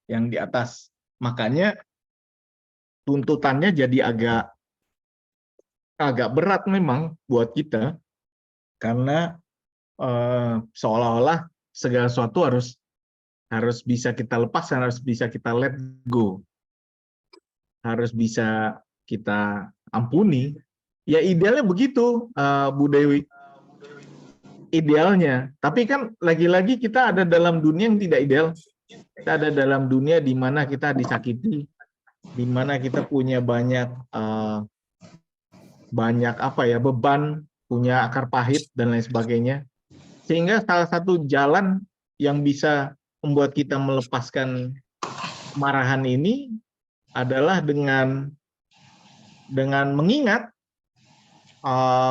yang di atas. Makanya tuntutannya jadi agak berat memang buat kita, karena seolah-olah segala sesuatu harus bisa kita lepaskan, harus bisa kita let go, harus bisa kita ampuni. Ya idealnya begitu, Bu Dewi. Idealnya. Tapi kan lagi-lagi kita ada dalam dunia yang tidak ideal. Kita ada dalam dunia di mana kita disakiti, di mana kita punya banyak beban, punya akar pahit dan lain sebagainya. Sehingga salah satu jalan yang bisa membuat kita melepaskan kemarahan ini adalah dengan mengingat,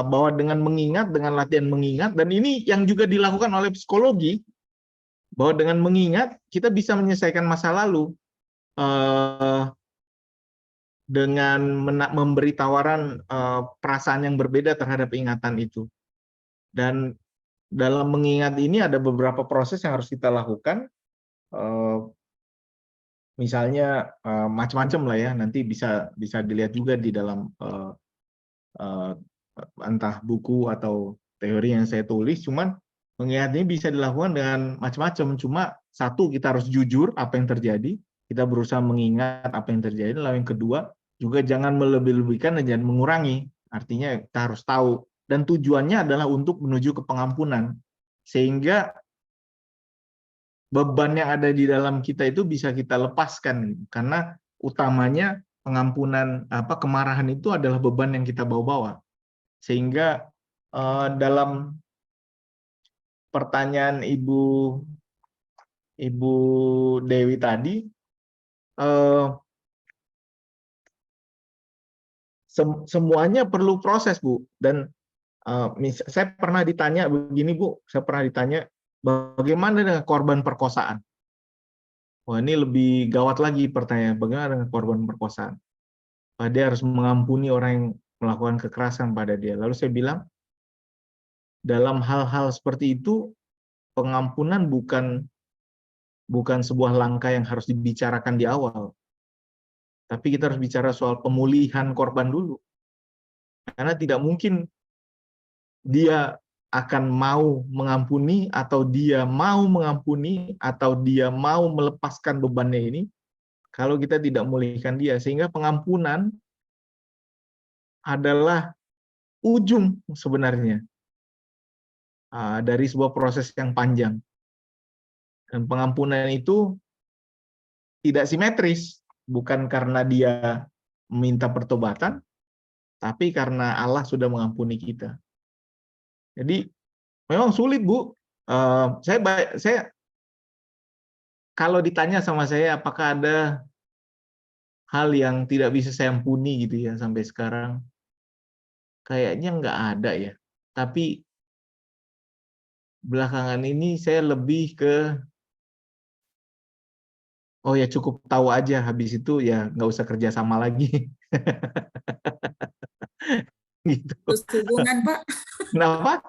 bahwa dengan latihan mengingat, dan ini yang juga dilakukan oleh psikologi, bahwa dengan mengingat kita bisa menyelesaikan masa lalu dengan memberi tawaran perasaan yang berbeda terhadap ingatan itu. Dan dalam mengingat ini ada beberapa proses yang harus kita lakukan. Misalnya macam-macam lah ya, nanti bisa dilihat juga di dalam entah buku atau teori yang saya tulis. Cuman mengingat ini bisa dilakukan dengan macam-macam. Cuma satu, kita harus jujur apa yang terjadi, kita berusaha mengingat apa yang terjadi. Lalu yang kedua, juga jangan melebih-lebihkan dan jangan mengurangi. Artinya kita harus tahu, dan tujuannya adalah untuk menuju ke pengampunan, sehingga beban yang ada di dalam kita itu bisa kita lepaskan, karena utamanya pengampunan kemarahan itu adalah beban yang kita bawa-bawa. Sehingga dalam pertanyaan Ibu Dewi tadi, semuanya perlu proses, Bu. Dan saya pernah ditanya begini, Bu, bagaimana dengan korban perkosaan? Wah, ini lebih gawat lagi pertanyaan, bagaimana dengan korban perkosaan? Dia harus mengampuni orang yang melakukan kekerasan pada dia. Lalu saya bilang, dalam hal-hal seperti itu, pengampunan bukan sebuah langkah yang harus dibicarakan di awal. Tapi kita harus bicara soal pemulihan korban dulu. Karena tidak mungkin dia akan mau mengampuni, atau dia mau melepaskan bebannya ini kalau kita tidak memulihkan dia. Sehingga pengampunan adalah ujung sebenarnya dari sebuah proses yang panjang. Dan pengampunan itu tidak simetris, bukan karena dia meminta pertobatan, tapi karena Allah sudah mengampuni kita. Jadi memang sulit, Bu. Saya kalau ditanya sama saya apakah ada hal yang tidak bisa saya ampuni gitu ya sampai sekarang, kayaknya nggak ada ya. Tapi belakangan ini saya lebih ke, oh ya cukup tahu aja, habis itu ya nggak usah kerja sama lagi. Gitu. Putus hubungan, Pak? Kenapa?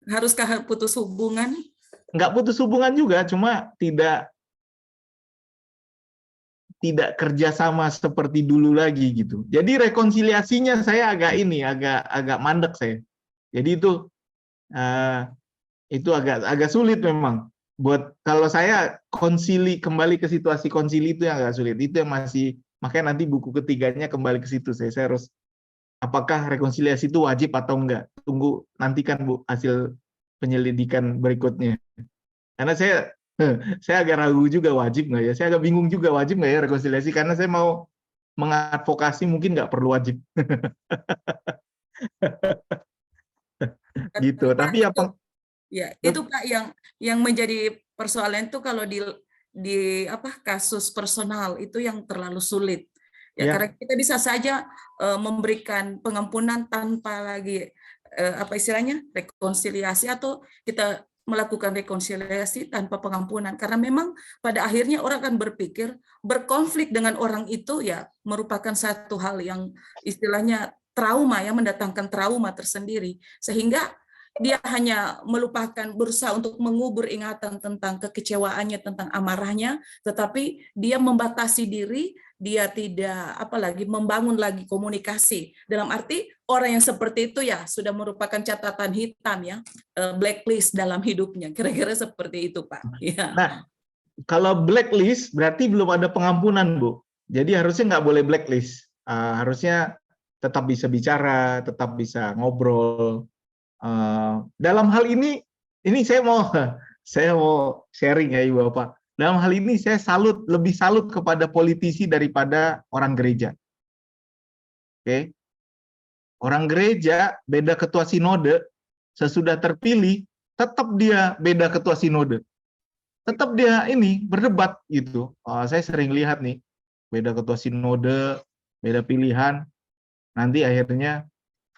Haruskah putus hubungan? Nggak putus hubungan juga, cuma tidak kerja sama seperti dulu lagi gitu. Jadi rekonsiliasinya saya agak mandek saya. Jadi itu agak sulit memang. Buat kalau saya kembali ke situasi konsili itu yang agak sulit. Itu yang masih, makanya nanti buku ketiganya kembali ke situ. Saya harus, apakah rekonsiliasi itu wajib atau enggak? Nantikan Bu hasil penyelidikan berikutnya. Karena saya agak ragu juga wajib nggak ya. Saya agak bingung juga wajib nggak ya rekonsiliasi, karena saya mau mengadvokasi mungkin nggak perlu wajib. Gitu. Pak, Tapi apa? Ya, itu Pak yang menjadi persoalan itu kalau di kasus personal itu yang terlalu sulit. Ya, karena kita bisa saja memberikan pengampunan tanpa lagi istilahnya rekonsiliasi, atau kita melakukan rekonsiliasi tanpa pengampunan, karena memang pada akhirnya orang akan berpikir berkonflik dengan orang itu ya merupakan satu hal yang istilahnya trauma, ya, mendatangkan trauma tersendiri, sehingga dia hanya melupakan, berusaha untuk mengubur ingatan tentang kekecewaannya, tentang amarahnya, tetapi dia membatasi diri, dia tidak membangun lagi komunikasi. Dalam arti orang yang seperti itu ya sudah merupakan catatan hitam, ya, blacklist dalam hidupnya. Kira-kira seperti itu, Pak. Ya. Nah, kalau blacklist berarti belum ada pengampunan, Bu. Jadi harusnya nggak boleh blacklist. Harusnya tetap bisa bicara, tetap bisa ngobrol. Dalam hal ini saya mau sharing ya Ibu Bapak. Dalam hal ini saya lebih salut kepada politisi daripada orang gereja. Oke. Orang gereja beda ketua sinode, sesudah terpilih tetap dia beda ketua sinode. Tetap dia berdebat gitu. Saya sering lihat nih, beda ketua sinode, beda pilihan, nanti akhirnya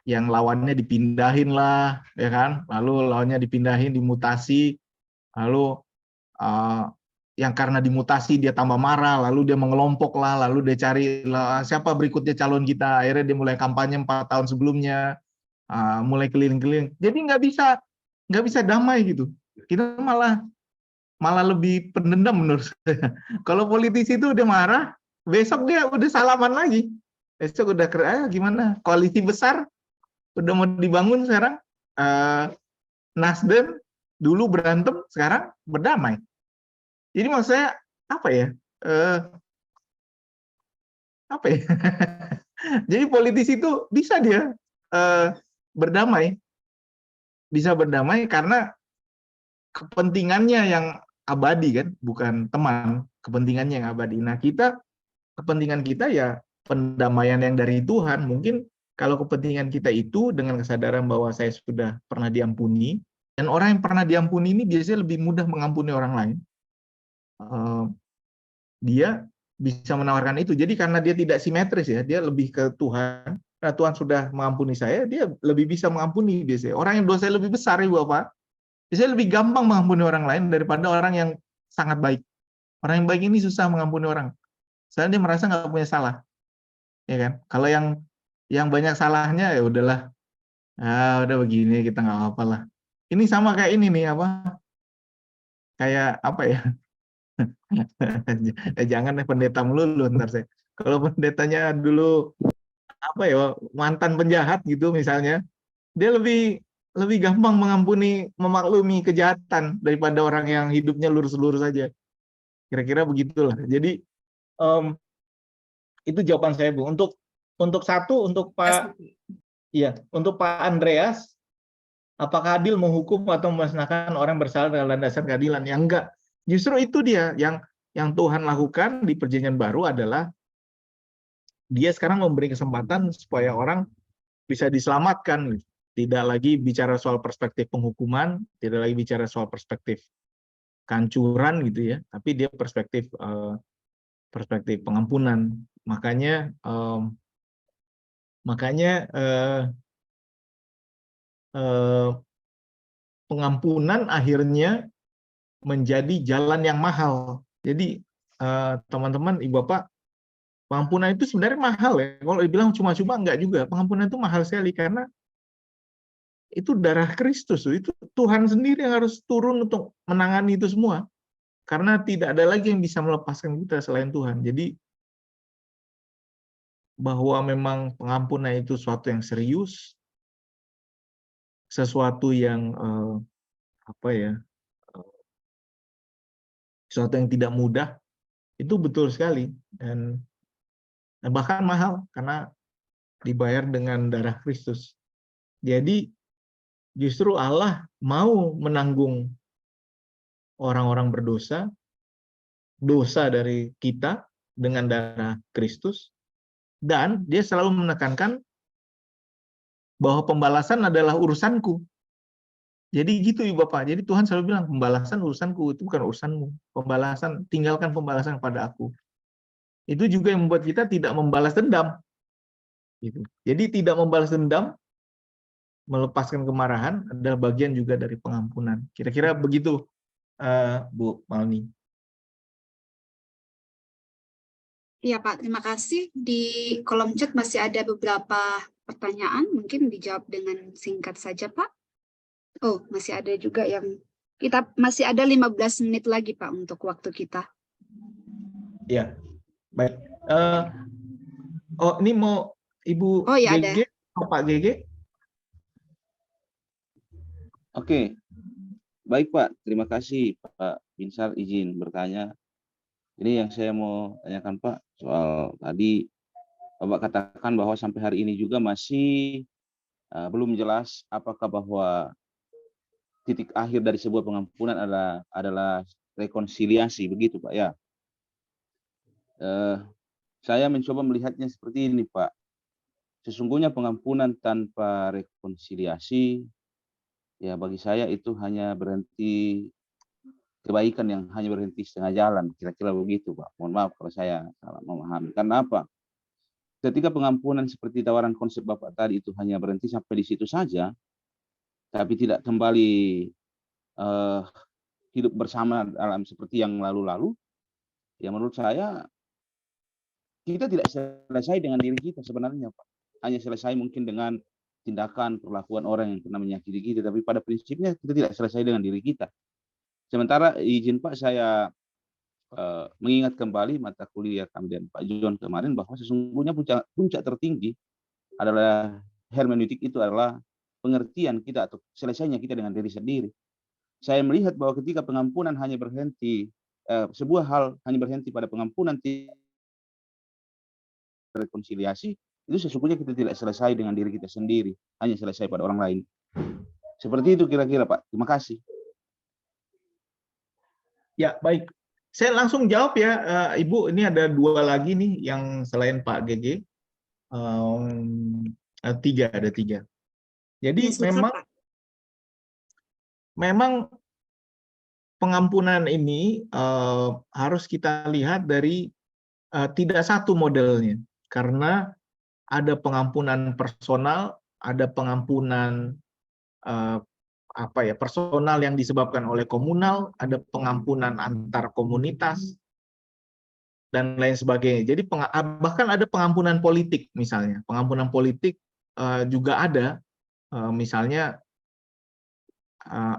yang lawannya dipindahin lah, ya kan? Lalu lawannya dipindahin, dimutasi, lalu yang karena dimutasi dia tambah marah, lalu dia mengelompok lah, lalu dia cari siapa berikutnya calon kita. Akhirnya dia mulai kampanye 4 tahun sebelumnya, mulai keliling-keliling. Jadi nggak bisa damai gitu. Kita malah lebih pendendam menurut saya. Kalau politisi itu udah marah, besok dia udah salaman lagi. Besok udah gimana? Koalisi besar udah mau dibangun sekarang. Nasdem dulu berantem, sekarang berdamai. Jadi maksud saya apa ya? Jadi politisi itu bisa dia berdamai, karena kepentingannya yang abadi kan, bukan teman, kepentingannya yang abadi. Nah, kepentingan kita ya pendamaian yang dari Tuhan. Mungkin kalau kepentingan kita itu dengan kesadaran bahwa saya sudah pernah diampuni, dan orang yang pernah diampuni ini biasanya lebih mudah mengampuni orang lain. Dia bisa menawarkan itu. Jadi karena dia tidak simetris ya, dia lebih ke Tuhan. Nah, Tuhan sudah mengampuni saya, dia lebih bisa mengampuni biasanya. Orang yang dosanya lebih besar, Ibu Bapak, biasanya lebih gampang mengampuni orang lain daripada orang yang sangat baik. Orang yang baik ini susah mengampuni orang. Soalnya dia merasa nggak punya salah. Ya kan? Kalau yang banyak salahnya ya udahlah. Udah begini kita nggak apa-apa lah. Ini sama kayak ini nih kayak apa ya? Jangan pendeta melulu ntar saya. Kalau pendetanya dulu mantan penjahat gitu misalnya, dia lebih gampang memaklumi kejahatan daripada orang yang hidupnya lurus-lurus saja. Kira-kira begitulah. Jadi itu jawaban saya, Bu. Untuk Pak Andreas, apakah adil menghukum atau memusnahkan orang bersalah dengan dasar keadilan? Yang enggak. Justru itu dia yang Tuhan lakukan di Perjanjian Baru adalah dia sekarang memberi kesempatan supaya orang bisa diselamatkan. Tidak lagi bicara soal perspektif penghukuman, tidak lagi bicara soal perspektif kehancuran gitu ya, tapi dia perspektif pengampunan. Makanya pengampunan akhirnya menjadi jalan yang mahal. Jadi teman-teman, ibu bapak, pengampunan itu sebenarnya mahal ya. Kalau dibilang cuma-cuma enggak juga. Pengampunan itu mahal sekali karena itu darah Kristus. Itu Tuhan sendiri yang harus turun untuk menangani itu semua. Karena tidak ada lagi yang bisa melepaskan kita selain Tuhan. Jadi bahwa memang pengampunan itu sesuatu yang serius, sesuatu yang sesuatu yang tidak mudah, itu betul sekali, dan bahkan mahal karena dibayar dengan darah Kristus. Jadi justru Allah mau menanggung orang-orang berdosa, dosa dari kita dengan darah Kristus, dan dia selalu menekankan bahwa pembalasan adalah urusanku. Jadi gitu Ibu Bapak. Jadi Tuhan selalu bilang pembalasan urusanku, itu bukan urusanmu. Pembalasan, tinggalkan pembalasan pada aku. Itu juga yang membuat kita tidak membalas dendam. Gitu. Jadi tidak membalas dendam, melepaskan kemarahan adalah bagian juga dari pengampunan. Kira-kira begitu, Bu Malni. Iya Pak, terima kasih. Di kolom chat masih ada beberapa pertanyaan, mungkin dijawab dengan singkat saja Pak. Oh, masih ada juga yang masih ada 15 menit lagi Pak untuk waktu kita. Ya, baik. Ini mau Ibu ya GG, Pak GG? Oke, baik Pak. Terima kasih Pak Binsar, izin bertanya. Ini yang saya mau tanyakan Pak, soal tadi Bapak katakan bahwa sampai hari ini juga masih belum jelas apakah bahwa titik akhir dari sebuah pengampunan adalah rekonsiliasi, begitu Pak ya. Saya mencoba melihatnya seperti ini Pak. Sesungguhnya pengampunan tanpa rekonsiliasi, ya bagi saya itu hanya berhenti kebaikan yang hanya berhenti setengah jalan, kira-kira begitu Pak. Mohon maaf kalau saya salah memahami. Karena apa? Ketika pengampunan seperti tawaran konsep Bapak tadi itu hanya berhenti sampai di situ saja, tapi tidak kembali hidup bersama dalam seperti yang lalu-lalu, ya menurut saya kita tidak selesai dengan diri kita sebenarnya Pak. Hanya selesai mungkin dengan tindakan, perlakuan orang yang pernah menyakiti kita, tapi pada prinsipnya kita tidak selesai dengan diri kita. Sementara izin Pak, saya mengingat kembali mata kuliah kami dan Pak John kemarin bahwa sesungguhnya puncak tertinggi adalah hermeneutik, itu adalah pengertian kita atau selesainya kita dengan diri sendiri. Saya melihat bahwa ketika pengampunan hanya berhenti, sebuah hal hanya berhenti pada pengampunan, rekonsiliasi, itu sesungguhnya kita tidak selesai dengan diri kita sendiri, hanya selesai pada orang lain. Seperti itu kira-kira Pak. Terima kasih. Ya, baik. Saya langsung jawab ya, Ibu. Ini ada 2 lagi nih yang selain Pak GG. Ada 3. Jadi memang pengampunan ini harus kita lihat dari tidak satu modelnya. Karena ada pengampunan personal, ada pengampunan personal yang disebabkan oleh komunal, ada pengampunan antar komunitas, dan lain sebagainya. Jadi bahkan ada pengampunan politik misalnya. Pengampunan politik juga ada, misalnya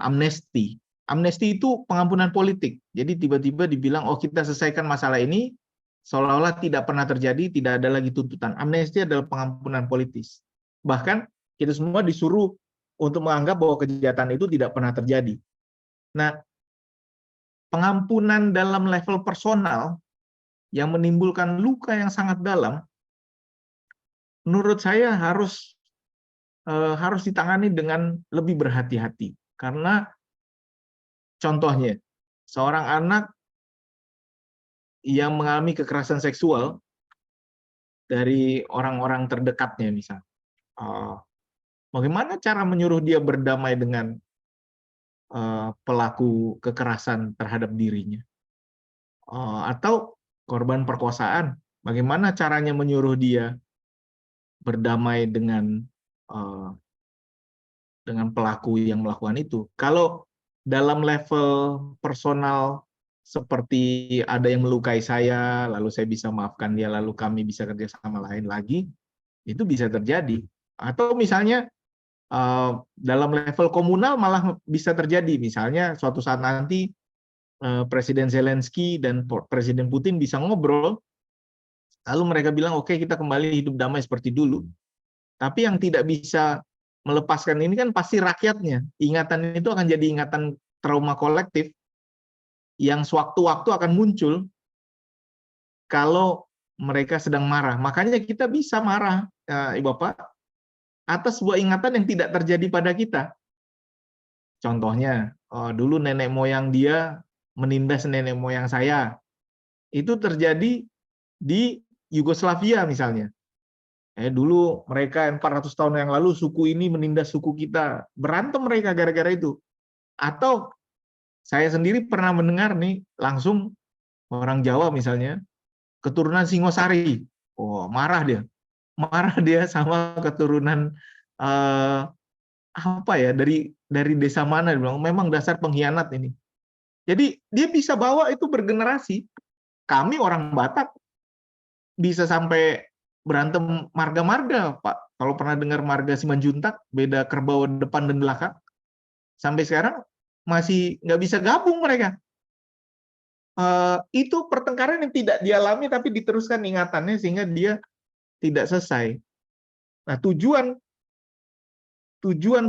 amnesti. Amnesti itu pengampunan politik. Jadi tiba-tiba dibilang, oh kita selesaikan masalah ini, seolah-olah tidak pernah terjadi, tidak ada lagi tuntutan. Amnesti adalah pengampunan politis. Bahkan kita semua disuruh untuk menganggap bahwa kejahatan itu tidak pernah terjadi. Nah, pengampunan dalam level personal yang menimbulkan luka yang sangat dalam, menurut saya harus ditangani dengan lebih berhati-hati. Karena contohnya, seorang anak yang mengalami kekerasan seksual dari orang-orang terdekatnya misalnya, bagaimana cara menyuruh dia berdamai dengan pelaku kekerasan terhadap dirinya. Atau korban perkosaan, bagaimana caranya menyuruh dia berdamai dengan pelaku yang melakukan itu. Kalau dalam level personal seperti ada yang melukai saya, lalu saya bisa maafkan dia, lalu kami bisa kerja sama lain lagi, itu bisa terjadi. Atau misalnya dalam level komunal malah bisa terjadi. Misalnya suatu saat nanti Presiden Zelensky dan Presiden Putin bisa ngobrol, lalu mereka bilang, oke, kita kembali hidup damai seperti dulu. Tapi yang tidak bisa melepaskan ini kan pasti rakyatnya. Ingatan itu akan jadi ingatan trauma kolektif yang sewaktu-waktu akan muncul kalau mereka sedang marah. Makanya kita bisa marah, Ibu Bapak, atas sebuah ingatan yang tidak terjadi pada kita. Contohnya, dulu nenek moyang dia menindas nenek moyang saya. Itu terjadi di Yugoslavia misalnya. Dulu mereka 400 tahun yang lalu suku ini menindas suku kita. Berantem mereka gara-gara itu. Atau saya sendiri pernah mendengar nih langsung orang Jawa misalnya, keturunan Singosari. Oh, marah dia. Marah dia sama keturunan apa ya, dari desa mana, dia bilang memang dasar pengkhianat ini. Jadi dia bisa bawa itu bergenerasi. Kami orang Batak bisa sampai berantem marga-marga, Pak. Kalau pernah dengar marga Simanjuntak, beda kerbau depan dan belakang, sampai sekarang masih nggak bisa gabung mereka. Itu pertengkaran yang tidak dialami tapi diteruskan ingatannya sehingga dia tidak selesai. Nah, tujuan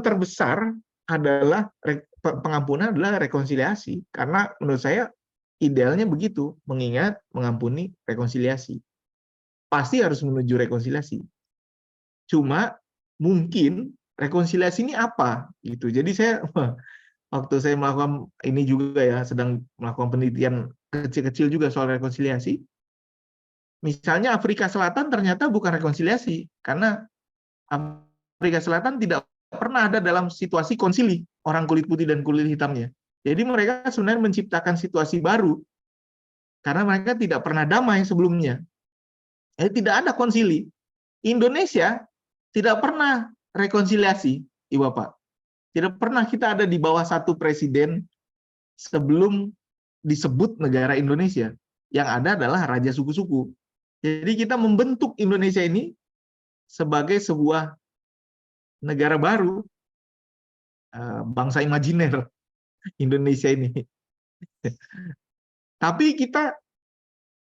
terbesar adalah pengampunan adalah rekonsiliasi, karena menurut saya idealnya begitu, mengingat, mengampuni, rekonsiliasi. Pasti harus menuju rekonsiliasi. Cuma mungkin rekonsiliasi ini apa gitu. Jadi saya waktu saya melakukan ini juga ya, sedang melakukan penelitian kecil-kecil juga soal rekonsiliasi. Misalnya Afrika Selatan ternyata bukan rekonsiliasi, karena Afrika Selatan tidak pernah ada dalam situasi konsili orang kulit putih dan kulit hitamnya. Jadi mereka sebenarnya menciptakan situasi baru karena mereka tidak pernah damai sebelumnya. Tidak ada konsili. Indonesia tidak pernah rekonsiliasi, Ibu Bapak. Tidak pernah kita ada di bawah satu presiden sebelum disebut negara Indonesia. Yang ada adalah raja suku-suku. Jadi kita membentuk Indonesia ini sebagai sebuah negara baru, bangsa imajiner Indonesia ini. Tapi kita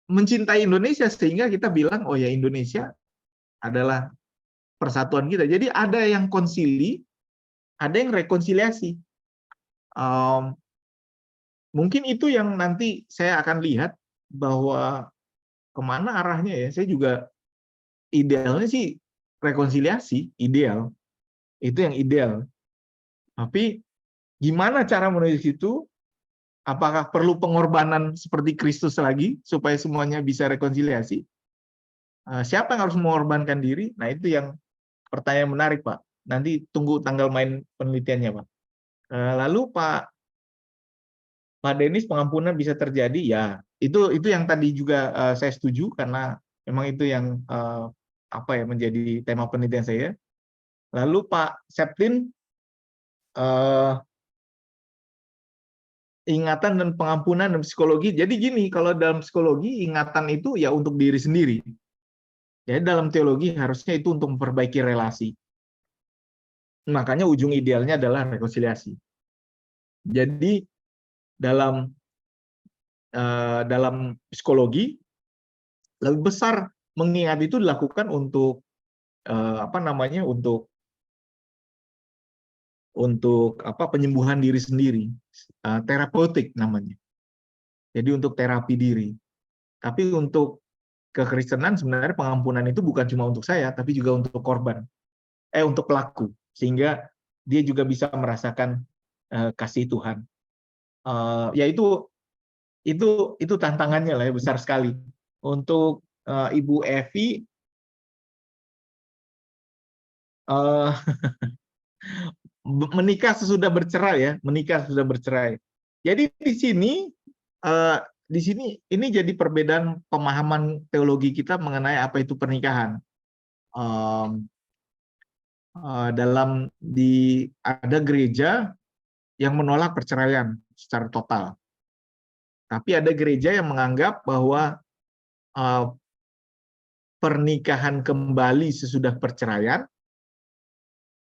mencintai Indonesia sehingga kita bilang, oh ya, Indonesia adalah persatuan kita. Jadi ada yang konsili, ada yang rekonsiliasi. Mungkin itu yang nanti saya akan lihat bahwa kemana arahnya ya. Saya juga idealnya sih rekonsiliasi, ideal. Itu yang ideal. Tapi gimana cara menuju situ? Apakah perlu pengorbanan seperti Kristus lagi supaya semuanya bisa rekonsiliasi? Siapa yang harus mengorbankan diri? Nah, itu yang pertanyaan menarik, Pak. Nanti tunggu tanggal main penelitiannya, Pak. Lalu Pak Denis, pengampunan bisa terjadi? Ya, itu yang tadi juga saya setuju karena memang itu yang menjadi tema penelitian saya. Lalu Pak Septin, ingatan dan pengampunan dan psikologi. Jadi gini, kalau dalam psikologi ingatan itu ya untuk diri sendiri. Jadi dalam teologi harusnya itu untuk memperbaiki relasi. Makanya ujung idealnya adalah rekonsiliasi. Jadi dalam psikologi lebih besar mengingat itu dilakukan untuk penyembuhan diri sendiri, terapeutik namanya. Jadi untuk terapi diri. Tapi untuk kekristenan sebenarnya pengampunan itu bukan cuma untuk saya, tapi juga untuk korban, untuk pelaku, sehingga dia juga bisa merasakan kasih Tuhan. Ya itu tantangannya lah ya, besar sekali. Untuk Ibu Evi, menikah sesudah bercerai ya, menikah sesudah bercerai. Jadi di sini ini jadi perbedaan pemahaman teologi kita mengenai apa itu pernikahan. Ada gereja yang menolak perceraian secara total. Tapi ada gereja yang menganggap bahwa pernikahan kembali sesudah perceraian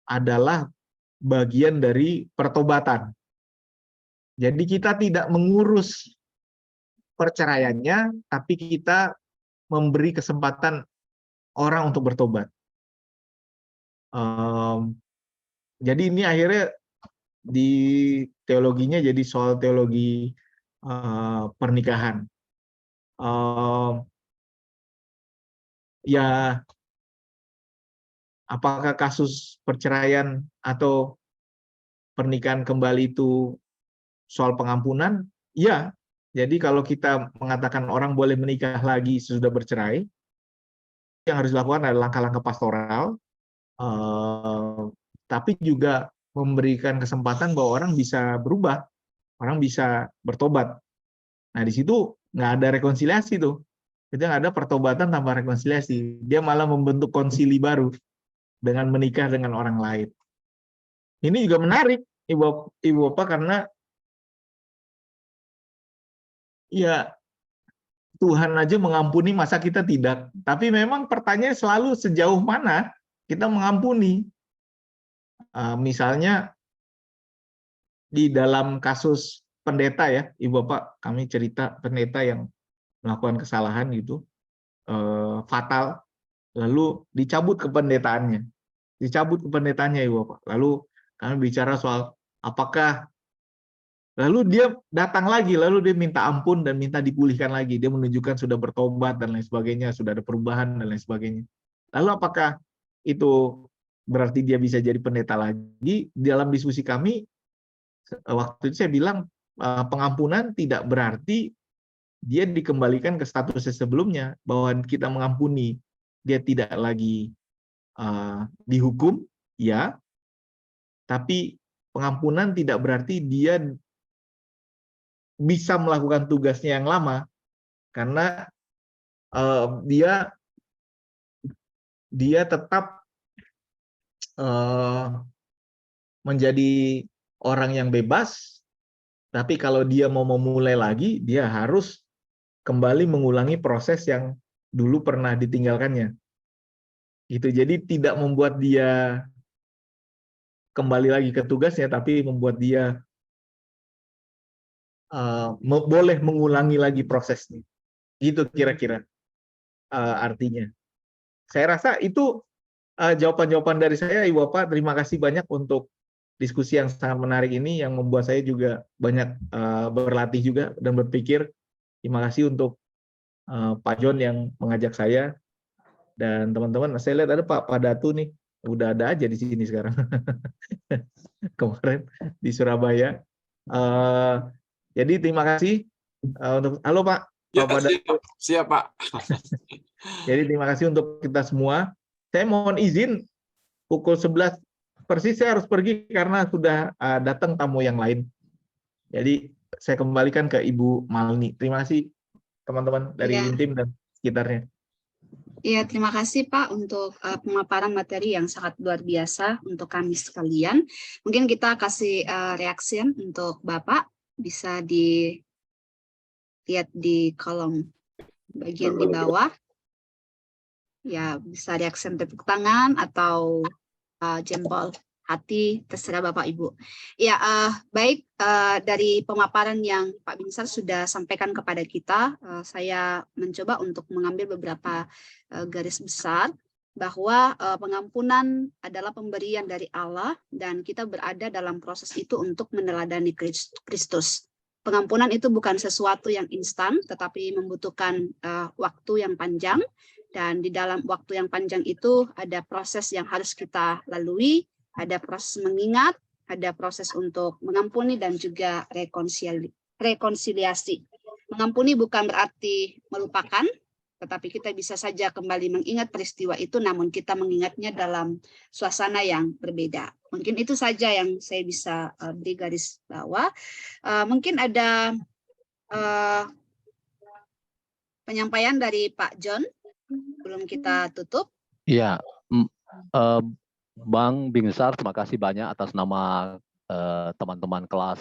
adalah bagian dari pertobatan. Jadi kita tidak mengurus perceraiannya, tapi kita memberi kesempatan orang untuk bertobat. Jadi ini akhirnya di teologinya jadi soal teologi pernikahan. Ya, apakah kasus perceraian atau pernikahan kembali itu soal pengampunan? Ya. Jadi kalau kita mengatakan orang boleh menikah lagi sesudah bercerai, yang harus dilakukan adalah langkah-langkah pastoral, tapi juga memberikan kesempatan bahwa orang bisa berubah, orang bisa bertobat. Nah, di situ nggak ada rekonsiliasi tuh. Itu nggak ada pertobatan tanpa rekonsiliasi. Dia malah membentuk konsili baru dengan menikah dengan orang lain. Ini juga menarik, Ibu Bapak, karena ya Tuhan aja mengampuni, masa kita tidak? Tapi memang pertanyaan selalu sejauh mana kita mengampuni. Misalnya di dalam kasus pendeta ya, Ibu Bapak, kami cerita pendeta yang melakukan kesalahan gitu, fatal, lalu dicabut kependetaannya. Ibu Bapak. Lalu kami bicara soal apakah, lalu dia datang lagi, lalu dia minta ampun dan minta dipulihkan lagi. Dia menunjukkan sudah bertobat dan lain sebagainya, sudah ada perubahan dan lain sebagainya. Lalu apakah itu berarti dia bisa jadi pendeta lagi? Dalam diskusi kami, waktu itu saya bilang pengampunan tidak berarti dia dikembalikan ke statusnya sebelumnya, bahwa kita mengampuni, dia tidak lagi dihukum, ya, tapi pengampunan tidak berarti dia bisa melakukan tugasnya yang lama, karena dia tetap menjadi orang yang bebas, tapi kalau dia mau memulai lagi, dia harus kembali mengulangi proses yang dulu pernah ditinggalkannya. Gitu. Jadi tidak membuat dia kembali lagi ke tugasnya, tapi membuat dia boleh mengulangi lagi prosesnya. Gitu kira-kira artinya. Saya rasa itu jawaban-jawaban dari saya, Ibu Bapak. Terima kasih banyak untuk diskusi yang sangat menarik ini, yang membuat saya juga banyak berlatih juga dan berpikir. Terima kasih untuk Pak John yang mengajak saya, dan teman-teman. Saya lihat ada Pak Datu nih, udah ada aja di sini sekarang. Kemarin di Surabaya. Jadi terima kasih untuk, halo Pak. Ya, Pak Datu. siap Pak. Jadi terima kasih untuk kita semua. Saya mohon izin pukul 11 persis saya harus pergi karena sudah datang tamu yang lain. Jadi saya kembalikan ke Ibu Malni. Terima kasih teman-teman dari Intim dan sekitarnya. Iya, terima kasih Pak untuk pemaparan materi yang sangat luar biasa untuk kami sekalian. Mungkin kita kasih reaksi untuk Bapak, bisa dilihat di kolom bagian di bawah. Ya, bisa reaksi tepuk tangan atau jempol hati, terserah Bapak Ibu. Ya, baik, dari pemaparan yang Pak Binsar sudah sampaikan kepada kita, saya mencoba untuk mengambil beberapa garis besar bahwa pengampunan adalah pemberian dari Allah dan kita berada dalam proses itu untuk meneladani Kristus. Pengampunan itu bukan sesuatu yang instan, tetapi membutuhkan waktu yang panjang, dan di dalam waktu yang panjang itu ada proses yang harus kita lalui, ada proses mengingat, ada proses untuk mengampuni, dan juga rekonsiliasi. Mengampuni bukan berarti melupakan, tetapi kita bisa saja kembali mengingat peristiwa itu, namun kita mengingatnya dalam suasana yang berbeda. Mungkin itu saja yang saya bisa beri garis bawah. Mungkin ada penyampaian dari Pak John sebelum kita tutup. Iya, Bang Binsar, terima kasih banyak atas nama teman-teman kelas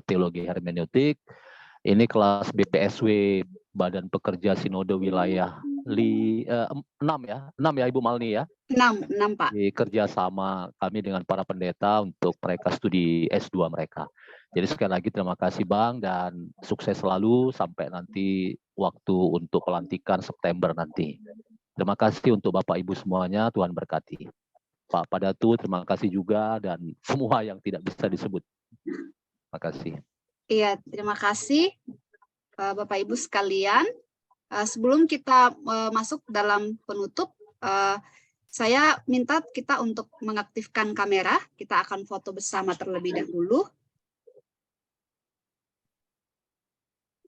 Teologi Hermeneutik. Ini kelas BPSW Badan Pekerja Sinode Wilayah 6 ya Ibu Malni ya. 6 Pak. Di kerjasama kami dengan para pendeta untuk mereka studi S2 mereka. Jadi sekali lagi terima kasih Bang dan sukses selalu sampai nanti waktu untuk pelantikan September nanti. Terima kasih untuk Bapak Ibu semuanya, Tuhan berkati. Pak Padatu, terima kasih juga dan semua yang tidak bisa disebut. Terima kasih. Iya, terima kasih Bapak Ibu sekalian. Sebelum kita masuk dalam penutup, saya minta kita untuk mengaktifkan kamera. Kita akan foto bersama terlebih dahulu.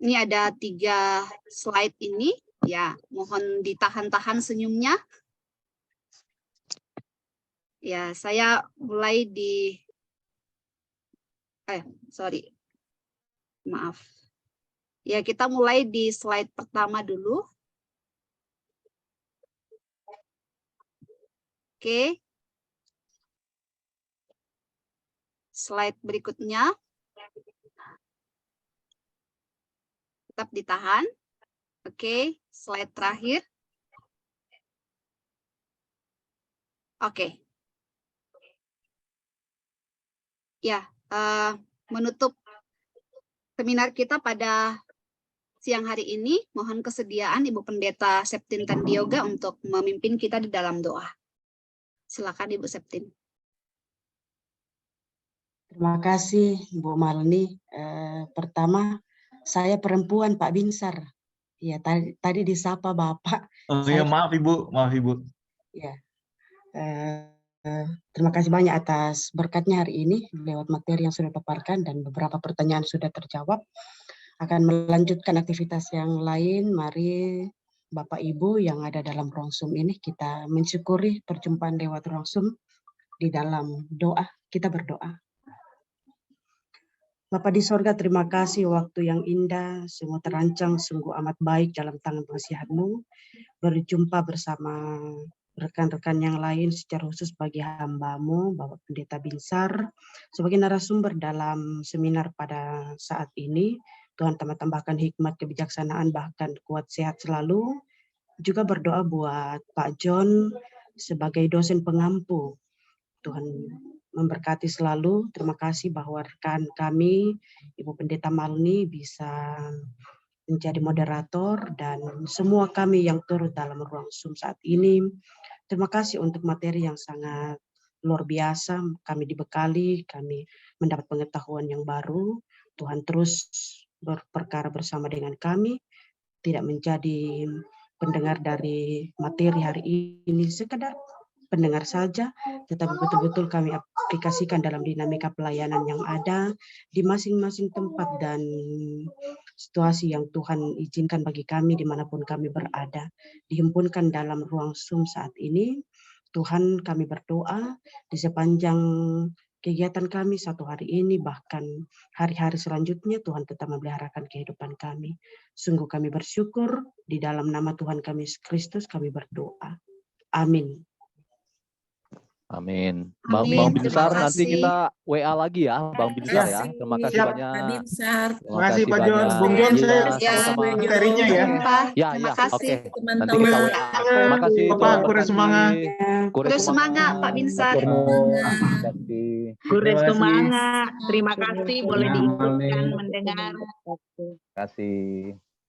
Ini ada 3 slide ini. Ya, mohon ditahan-tahan senyumnya. Ya, saya mulai di... Maaf. Ya, kita mulai di slide pertama dulu. Oke. Slide berikutnya. Tetap ditahan. Oke, slide terakhir. Oke. Ya, menutup seminar kita pada siang hari ini, mohon kesediaan Ibu Pendeta Septin Tandioga untuk memimpin kita di dalam doa. Silakan Ibu Septin. Terima kasih Bu Malni. Pertama, saya perempuan Pak Binsar. Ya, tadi disapa Bapak. Oh ya, maaf Ibu. Ya. Terima kasih banyak atas berkatnya hari ini lewat materi yang sudah dipaparkan dan beberapa pertanyaan sudah terjawab. Akan melanjutkan aktivitas yang lain. Mari Bapak Ibu yang ada dalam ruang Zoom ini kita mensyukuri perjumpaan lewat ruang Zoom di dalam doa. Kita berdoa. Bapa di sorga, terima kasih waktu yang indah, semua terancang sungguh amat baik dalam tangan pengasihan-Mu. Berjumpa bersama rekan-rekan yang lain secara khusus bagi hamba-Mu, Bapak Pendeta Binsar, sebagai narasumber dalam seminar pada saat ini. Tuhan tambahkan hikmat, kebijaksanaan, bahkan kuat sehat selalu. Juga berdoa buat Pak John sebagai dosen pengampu. Tuhan memberkati selalu. Terima kasih bahwa rekan kami, Ibu Pendeta Malni, bisa menjadi moderator dan semua kami yang turut dalam ruang Zoom saat ini. Terima kasih untuk materi yang sangat luar biasa. Kami dibekali, kami mendapat pengetahuan yang baru. Tuhan terus berperkara bersama dengan kami, tidak menjadi pendengar dari materi hari ini sekedar pendengar saja, tetapi betul-betul kami aplikasikan dalam dinamika pelayanan yang ada di masing-masing tempat dan situasi yang Tuhan izinkan bagi kami dimanapun kami berada. Dihimpunkan dalam ruang Zoom saat ini, Tuhan kami berdoa di sepanjang kegiatan kami satu hari ini, bahkan hari-hari selanjutnya, Tuhan tetap memeliharakan kehidupan kami. Sungguh kami bersyukur, di dalam nama Tuhan kami Yesus Kristus kami berdoa. Amin. Amin. Amin. Bang Binsar, Terima nanti kasih. kita WA lagi ya, Bang Binsar ya. Terima kasih Siap. banyak. Pak Binsar. Terima kasih, Pak John. banyak. Bung John, saya Iya, sama-sama. materinya ya. Jumpa. Ya, Terima ya, kasih. oke. Nanti Teman-teman. kita WA. Terima kasih. Bapak, Tuhan kurang berkati. semangat. Terus semangat Pak Binsar. Terima kasih. Guru Terima kasih. semangat, terima kasih boleh diikutkan mendengar. Terima kasih.